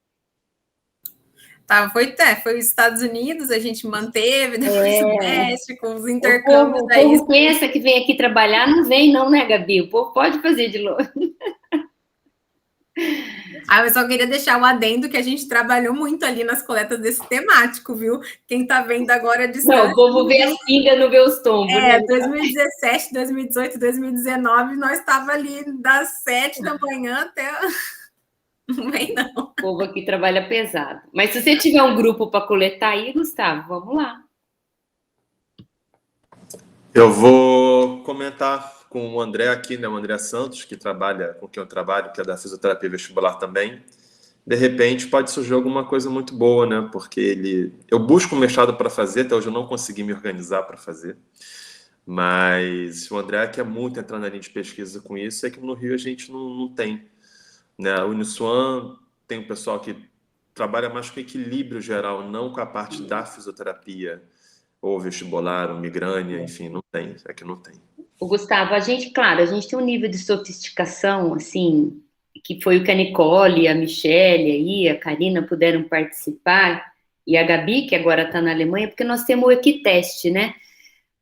Tá, foi os Estados Unidos, a gente manteve, depois o México, os intercâmbios. O povo pensa que vem aqui trabalhar, não vem não, né, Gabi? O povo pode fazer de longe. Eu só queria deixar um adendo que a gente trabalhou muito ali nas coletas desse temático, viu? Quem tá vendo agora de Não, o povo vê as pingas, não vê os tombos. Né? 2017, 2018, 2019, nós estava ali das 7 da manhã até... Não vem, não. O povo aqui trabalha pesado. Mas se você tiver um grupo para coletar aí, Gustavo, vamos lá. Eu vou comentar com o André aqui, né? O André Santos, que trabalha com quem eu trabalho, que é da fisioterapia vestibular também. De repente, pode surgir alguma coisa muito boa, né? Porque eu busco um mestrado para fazer, até hoje eu não consegui me organizar para fazer. Mas o André quer muito entrar na linha de pesquisa com isso, é que no Rio a gente não tem. Né? A Uniswan tem um pessoal que trabalha mais com equilíbrio geral, não com a parte da fisioterapia, ou vestibular, ou migrânia, enfim, não tem, é que não tem. O Gustavo, a gente tem um nível de sofisticação, assim, que foi o que a Nicole, a Michelle aí, a Karina puderam participar, e a Gabi, que agora está na Alemanha, porque nós temos o Equitest, né?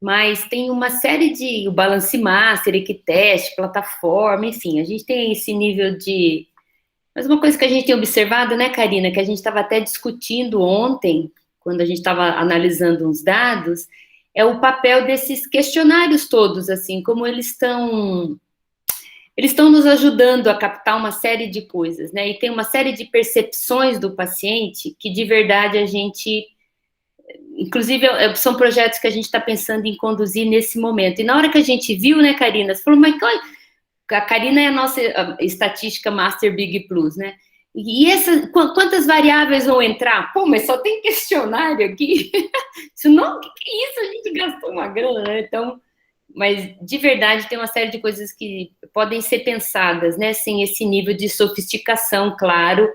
Mas tem uma série o Balance Master, Equitest, plataforma, enfim, a gente tem esse nível de... Mas uma coisa que a gente tem observado, né, Karina, que a gente estava até discutindo ontem, quando a gente estava analisando uns dados, é o papel desses questionários todos, assim, como eles estão nos ajudando a captar uma série de coisas, né, e tem uma série de percepções do paciente que, de verdade, a gente... Inclusive, são projetos que a gente está pensando em conduzir nesse momento. E na hora que a gente viu, né, Karina, você falou, mas a Karina é a nossa estatística Master Big Plus, né? E quantas variáveis vão entrar? Pô, mas só tem questionário aqui. Isso não, o que é isso? A gente gastou uma grana, né? Então, mas de verdade tem uma série de coisas que podem ser pensadas, né? Sem esse nível de sofisticação, claro,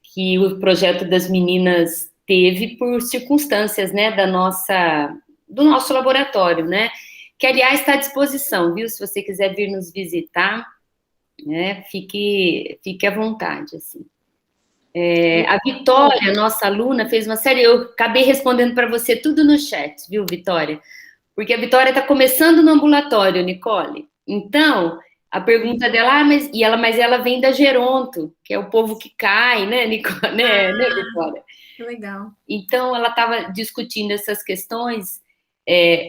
que o projeto das meninas teve por circunstâncias, né, do nosso laboratório, né, que, aliás, está à disposição, viu, se você quiser vir nos visitar, né, fique à vontade, assim. A Vitória, nossa aluna, fez uma série, eu acabei respondendo para você tudo no chat, viu, Vitória, porque a Vitória está começando no ambulatório, Nicole, então, a pergunta dela, mas ela vem da Geronto, que é o povo que cai, né, Nicole, né, Vitória? Que legal. Então, ela estava discutindo essas questões,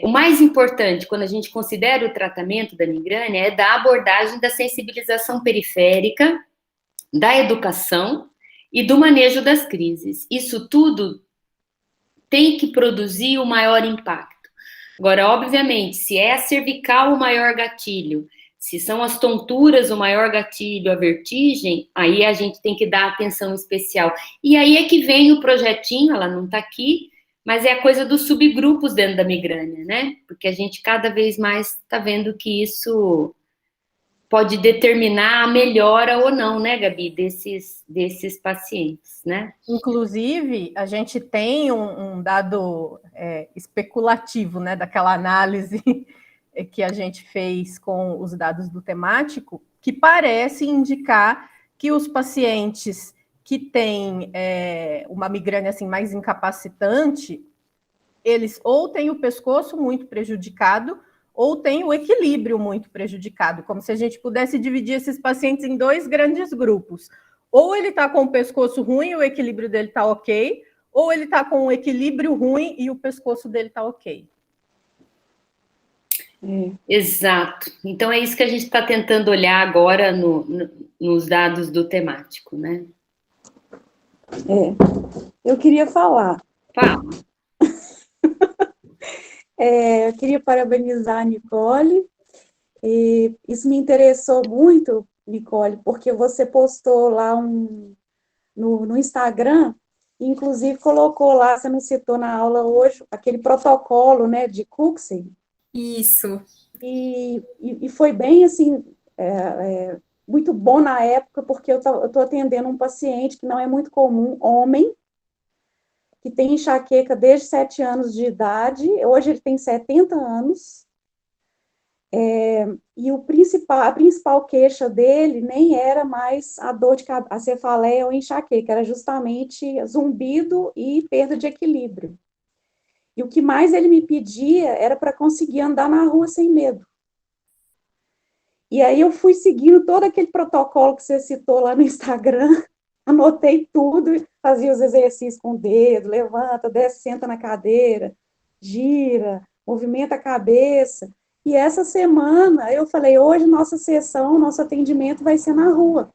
o mais importante, quando a gente considera o tratamento da migrânia, é da abordagem da sensibilização periférica, da educação e do manejo das crises. Isso tudo tem que produzir o maior impacto. Agora, obviamente, se é a cervical o maior gatilho, se são as tonturas o maior gatilho, a vertigem, aí a gente tem que dar atenção especial. E aí é que vem o projetinho, ela não está aqui, mas é a coisa dos subgrupos dentro da migrânia, né? Porque a gente cada vez mais está vendo que isso pode determinar a melhora ou não, né, Gabi, desses pacientes, né? Inclusive, a gente tem um dado especulativo, né, daquela análise que a gente fez com os dados do temático, que parece indicar que os pacientes que têm uma migrânia assim, mais incapacitante, eles ou têm o pescoço muito prejudicado, ou têm o equilíbrio muito prejudicado, como se a gente pudesse dividir esses pacientes em 2 grandes grupos. Ou ele está com o pescoço ruim e o equilíbrio dele está ok, ou ele está com o equilíbrio ruim e o pescoço dele está ok. Exato. Então é isso que a gente está tentando olhar agora nos dados do temático, né? Eu queria falar. Fala. Eu queria parabenizar a Nicole. E isso me interessou muito, Nicole, porque você postou lá no Instagram, inclusive colocou lá, você não citou na aula hoje, aquele protocolo, né, de Cooksey. Isso. E foi bem, assim, muito bom na época, porque eu estou atendendo um paciente que não é muito comum, homem, que tem enxaqueca desde 7 anos de idade, hoje ele tem 70 anos, e a principal queixa dele nem era mais a dor de cabeça, a cefaleia ou enxaqueca, era justamente zumbido e perda de equilíbrio. E o que mais ele me pedia era para conseguir andar na rua sem medo. E aí eu fui seguindo todo aquele protocolo que você citou lá no Instagram, anotei tudo, fazia os exercícios com o dedo, levanta, desce, senta na cadeira, gira, movimenta a cabeça. E essa semana eu falei, hoje nossa sessão, nosso atendimento vai ser na rua.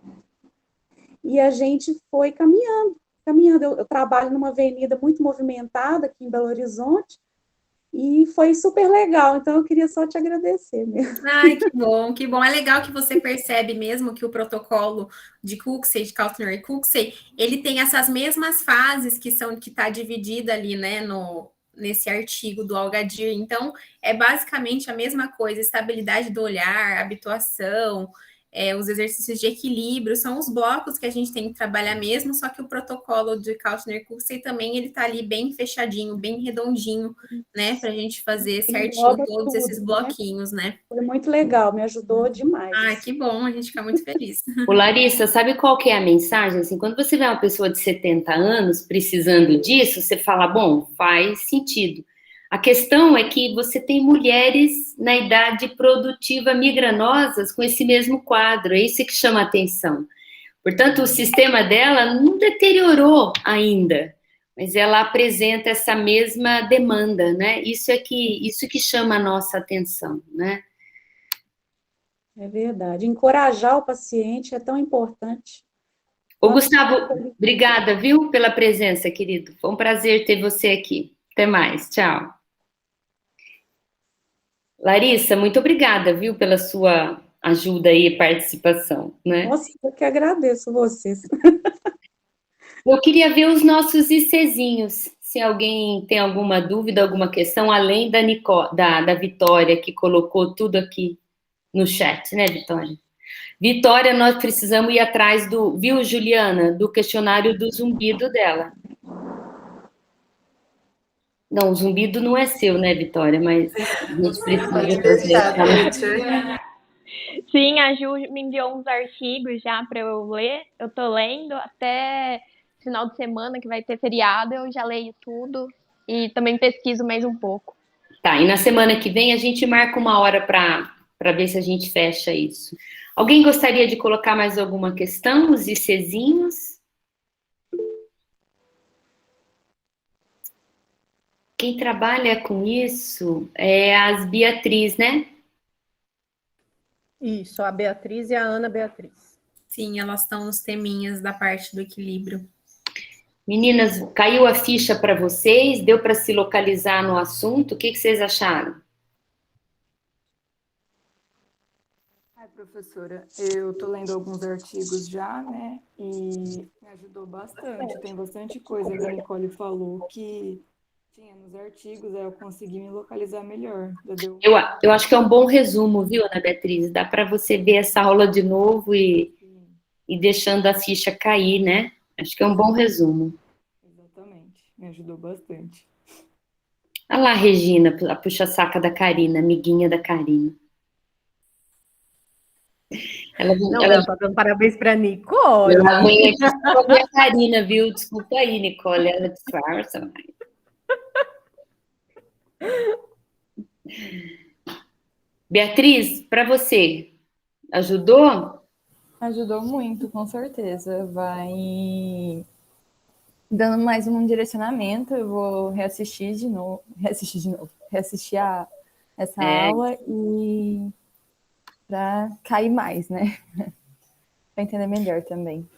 E a gente foi caminhando. Eu trabalho numa avenida muito movimentada aqui em Belo Horizonte, e foi super legal, então eu queria só te agradecer mesmo. Ai, que bom, que bom. É legal que você percebe mesmo que o protocolo de Cooksey, de Kautner e Cooksey, ele tem essas mesmas fases que está dividida ali, né, nesse artigo do Al-Gadir. Então, é basicamente a mesma coisa, estabilidade do olhar, habituação, os exercícios de equilíbrio, são os blocos que a gente tem que trabalhar mesmo, só que o protocolo de Kautner e Cooksey também, ele tá ali bem fechadinho, bem redondinho, né, pra gente fazer certinho todos esses bloquinhos, né? Foi muito legal, me ajudou demais. Ah, que bom, a gente fica muito feliz. Ô, Larissa, sabe qual que é a mensagem? Assim, quando você vê uma pessoa de 70 anos precisando disso, você fala, bom, faz sentido. A questão é que você tem mulheres na idade produtiva migranosas com esse mesmo quadro, é isso que chama a atenção. Portanto, o sistema dela não deteriorou ainda, mas ela apresenta essa mesma demanda, né? Isso que chama a nossa atenção, né? É verdade. Encorajar o paciente é tão importante. Ô, Gustavo, obrigada, viu, pela presença, querido. Foi um prazer ter você aqui. Até mais, tchau. Larissa, muito obrigada, viu, pela sua ajuda e participação, né? Nossa, eu que agradeço vocês. Eu queria ver os nossos ICzinhos, se alguém tem alguma dúvida, alguma questão, além da Vitória, que colocou tudo aqui no chat, né, Vitória? Vitória, nós precisamos ir atrás viu, Juliana, do questionário do zumbido dela. Não, o zumbido não é seu, né, Vitória? Mas a gente precisa fazer. Sim, a Ju me enviou uns artigos já para eu ler. Eu tô lendo até final de semana, que vai ter feriado, eu já leio tudo e também pesquiso mais um pouco. Tá, e na semana que vem a gente marca uma hora para ver se a gente fecha isso. Alguém gostaria de colocar mais alguma questão? Os ICzinhos? Quem trabalha com isso é as Beatriz, né? Isso, a Beatriz e a Ana Beatriz. Sim, elas estão nos teminhas da parte do equilíbrio. Meninas, caiu a ficha para vocês? Deu para se localizar no assunto? O que vocês acharam? Ai, professora, eu estou lendo alguns artigos já, né? E me ajudou bastante. Tem bastante coisa que a Nicole falou que tinha nos artigos, eu consegui me localizar melhor. Eu acho que é um bom resumo, viu, Ana Beatriz? Dá para você ver essa aula de novo e deixando a ficha cair, né? Acho que é um bom resumo. Exatamente, me ajudou bastante. Olha lá a Regina, a puxa-saca da Karina, amiguinha da Karina. Ela tá dando parabéns para Nicole. Ela amanhã desculpa a Karina, viu? Desculpa aí, Nicole, ela disfarça. Mas... Beatriz, para você, ajudou? Ajudou muito, com certeza. Vai dando mais um direcionamento. Eu vou reassistir essa aula e para cair mais, né? Para entender melhor também.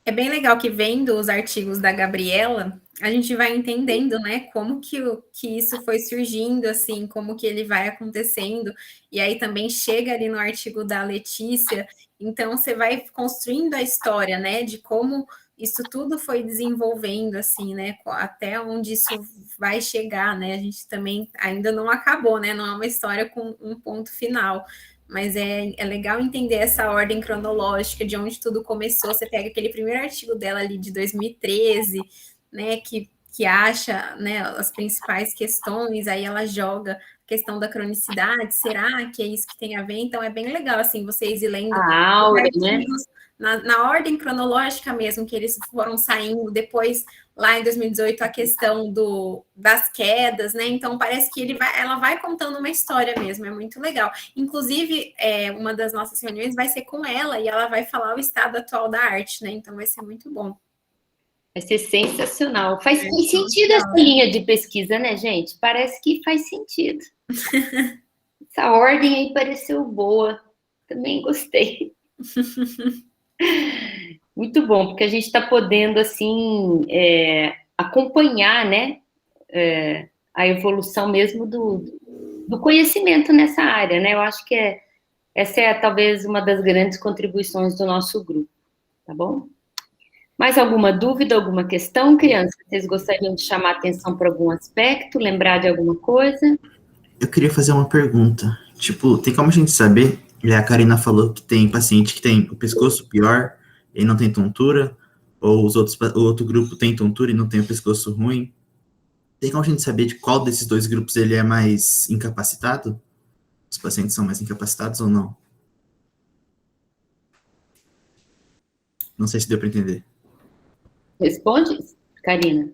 É bem legal que vendo os artigos da Gabriela, a gente vai entendendo, né, como que isso foi surgindo, assim, como que ele vai acontecendo, e aí também chega ali no artigo da Letícia, então você vai construindo a história, né, de como isso tudo foi desenvolvendo, assim, né, até onde isso vai chegar, né, a gente também ainda não acabou, né, não é uma história com um ponto final, mas é legal entender essa ordem cronológica de onde tudo começou. Você pega aquele primeiro artigo dela ali de 2013, né, que acha, né, as principais questões, aí ela joga a questão da cronicidade, será que é isso que tem a ver? Então é bem legal, assim, vocês ir lendo a aura, né? Na ordem cronológica mesmo, que eles foram saindo, depois, lá em 2018, a questão das quedas, né? Então, parece que ela vai contando uma história mesmo, é muito legal. Inclusive, uma das nossas reuniões vai ser com ela, e ela vai falar o estado atual da arte, né? Então, vai ser muito bom. Vai ser sensacional. Faz sentido essa linha de pesquisa, né, gente? Parece que faz sentido. Essa ordem aí pareceu boa. Também gostei. Muito bom, porque a gente está podendo, assim, acompanhar, né, a evolução mesmo do conhecimento nessa área, né? Eu acho que essa é talvez uma das grandes contribuições do nosso grupo, tá bom? Mais alguma dúvida, alguma questão, crianças? Vocês gostariam de chamar atenção para algum aspecto, lembrar de alguma coisa? Eu queria fazer uma pergunta. Tipo, tem como a gente saber? A Karina falou que tem paciente que tem o pescoço pior e não tem tontura, ou o outro grupo tem tontura e não tem o pescoço ruim. Tem como a gente saber de qual desses dois grupos ele é mais incapacitado? Os pacientes são mais incapacitados ou não? Não sei se deu para entender. Responde, Karina.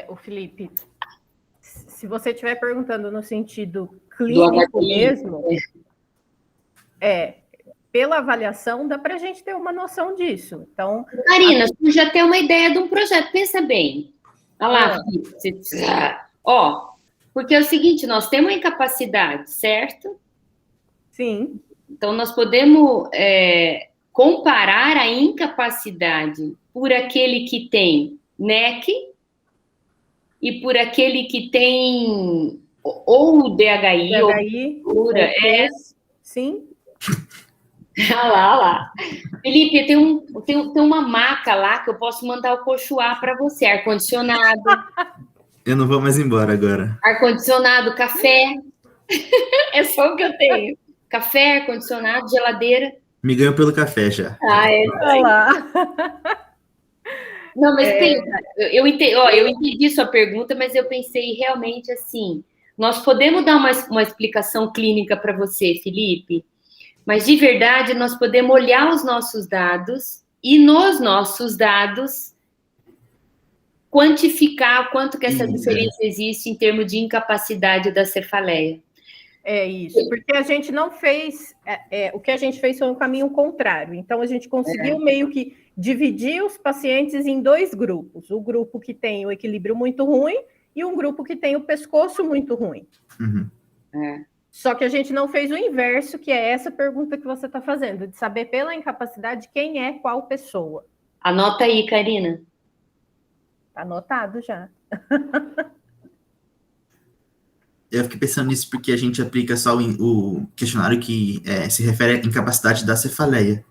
O Felipe, se você estiver perguntando no sentido clínico mesmo, pela avaliação, dá para a gente ter uma noção disso. Então, Karina, você já tem uma ideia de um projeto, pensa bem. Olha lá, porque é o seguinte, nós temos incapacidade, certo? Sim. Então, nós podemos comparar a incapacidade por aquele que tem NEC e por aquele que tem ou DHI ou cura. Sim. Olha lá. Felipe, tem uma maca lá que eu posso mandar o Cochoar para você. Ar-condicionado. Eu não vou mais embora agora. Ar-condicionado, café. É só o que eu tenho. Café, ar-condicionado, geladeira. Me ganhou pelo café já. Olha lá. Não, mas eu entendi sua pergunta, mas eu pensei realmente assim, nós podemos dar uma explicação clínica para você, Felipe, mas de verdade nós podemos olhar os nossos dados e nos nossos dados quantificar quanto que essa diferença existe em termos de incapacidade da cefaleia. É isso, porque a gente não fez, o que a gente fez foi um caminho contrário. Então, a gente conseguiu meio que dividir os pacientes em 2 grupos. O grupo que tem o equilíbrio muito ruim e um grupo que tem o pescoço muito ruim. Uhum. Só que a gente não fez o inverso, que é essa pergunta que você está fazendo, de saber pela incapacidade quem é qual pessoa. Anota aí, Karina. Está anotado já. Eu fiquei pensando nisso porque a gente aplica só o questionário que se refere à incapacidade da cefaleia.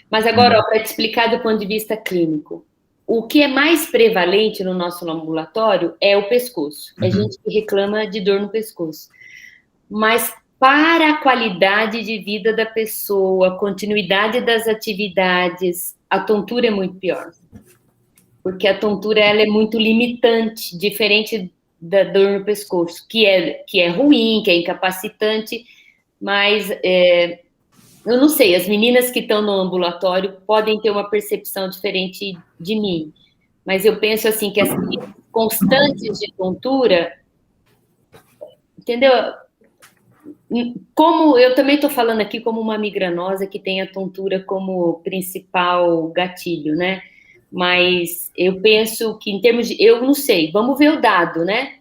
Mas agora, para te explicar do ponto de vista clínico, o que é mais prevalente no nosso ambulatório é o pescoço. É gente que reclama de dor no pescoço. Mas para a qualidade de vida da pessoa, a continuidade das atividades, a tontura é muito pior. Porque a tontura ela é muito limitante, diferente da dor no pescoço, que é ruim, que é incapacitante, mas eu não sei, as meninas que estão no ambulatório podem ter uma percepção diferente de mim, mas eu penso assim que as constantes de tontura, entendeu? Como eu também estou falando aqui como uma migranosa que tem a tontura como principal gatilho, né? Mas eu penso que em termos de... Eu não sei, vamos ver o dado, né?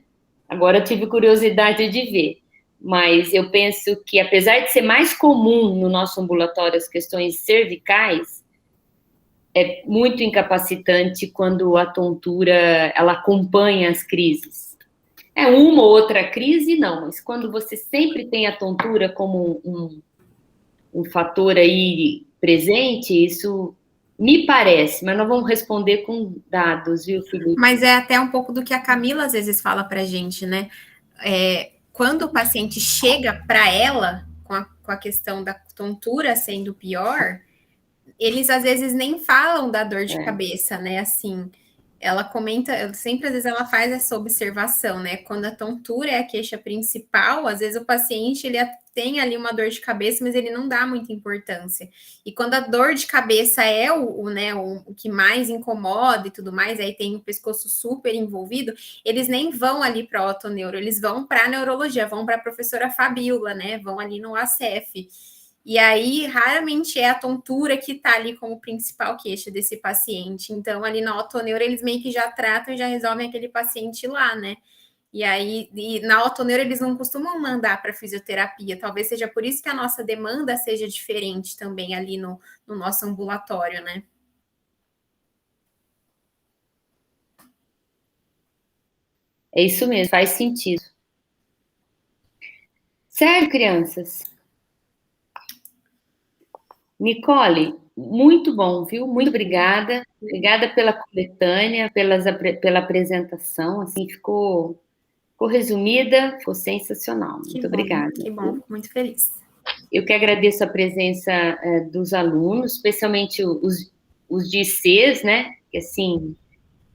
Agora eu tive curiosidade de ver. Mas eu penso que, apesar de ser mais comum no nosso ambulatório as questões cervicais, é muito incapacitante quando a tontura, ela acompanha as crises. É uma ou outra crise, não, mas quando você sempre tem a tontura como um fator aí presente, isso me parece, mas nós vamos responder com dados, viu, Felipe? Mas é até um pouco do que a Camila às vezes fala pra gente, né? Quando o paciente chega para ela com a questão da tontura sendo pior, eles às vezes nem falam da dor de cabeça, né? Assim, ela comenta, sempre às vezes ela faz essa observação, né? Quando a tontura é a queixa principal, às vezes o paciente ele tem ali uma dor de cabeça, mas ele não dá muita importância. E quando a dor de cabeça é o que mais incomoda e tudo mais, aí tem o pescoço super envolvido, eles nem vão ali para a otoneuro, eles vão para a neurologia, vão para a professora Fabiola, né? Vão ali no ACF. E aí, raramente é a tontura que está ali como principal queixa desse paciente. Então, ali na otoneuro, eles meio que já tratam e já resolvem aquele paciente lá, né? E aí, na otoneuro, eles não costumam mandar para fisioterapia. Talvez seja por isso que a nossa demanda seja diferente também ali no nosso ambulatório, né? É isso mesmo, faz sentido. Certo, crianças? Nicole, muito bom, viu? Muito obrigada. Obrigada pela coletânea, pela apresentação. Assim, ficou resumida, ficou sensacional. Muito obrigada. Que bom, fico muito feliz. Eu que agradeço a presença dos alunos, especialmente os de ICs, né? Que, assim,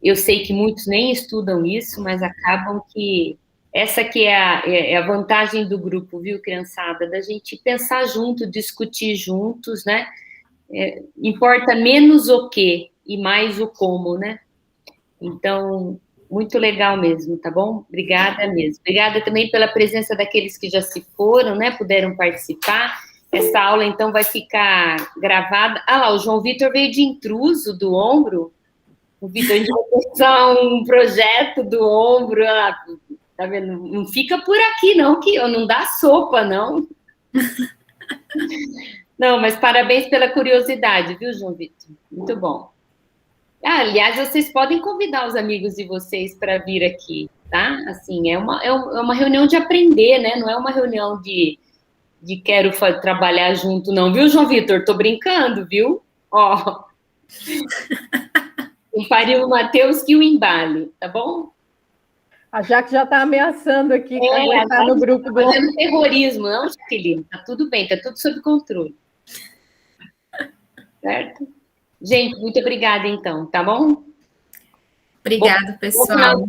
eu sei que muitos nem estudam isso, mas acabam que... Essa que é a vantagem do grupo, viu, criançada? Da gente pensar junto, discutir juntos, né? Importa menos o que e mais o como, né? Então, muito legal mesmo, tá bom? Obrigada mesmo. Obrigada também pela presença daqueles que já se foram, né? Puderam participar. Essa aula, então, vai ficar gravada. Ah lá, o João Vitor veio de intruso do ombro. O Vitor, a gente vai começar um projeto do ombro. Tá vendo? Não fica por aqui, não, que não dá sopa, não. Não, mas parabéns pela curiosidade, viu, João Vitor? Muito bom. Aliás, vocês podem convidar os amigos de vocês para vir aqui, tá? Assim, é uma reunião de aprender, né? Não é uma reunião de quero trabalhar junto, não, viu, João Vitor? Tô brincando, viu? Ó. Compare o Matheus que o embale, tá bom? A Jaque já está ameaçando aqui aguentar no grupo do... Fazendo terrorismo, não, Jaqueline? Tá tudo bem, tá tudo sob controle. Certo? Gente, muito obrigada, então, tá bom? Obrigada, pessoal.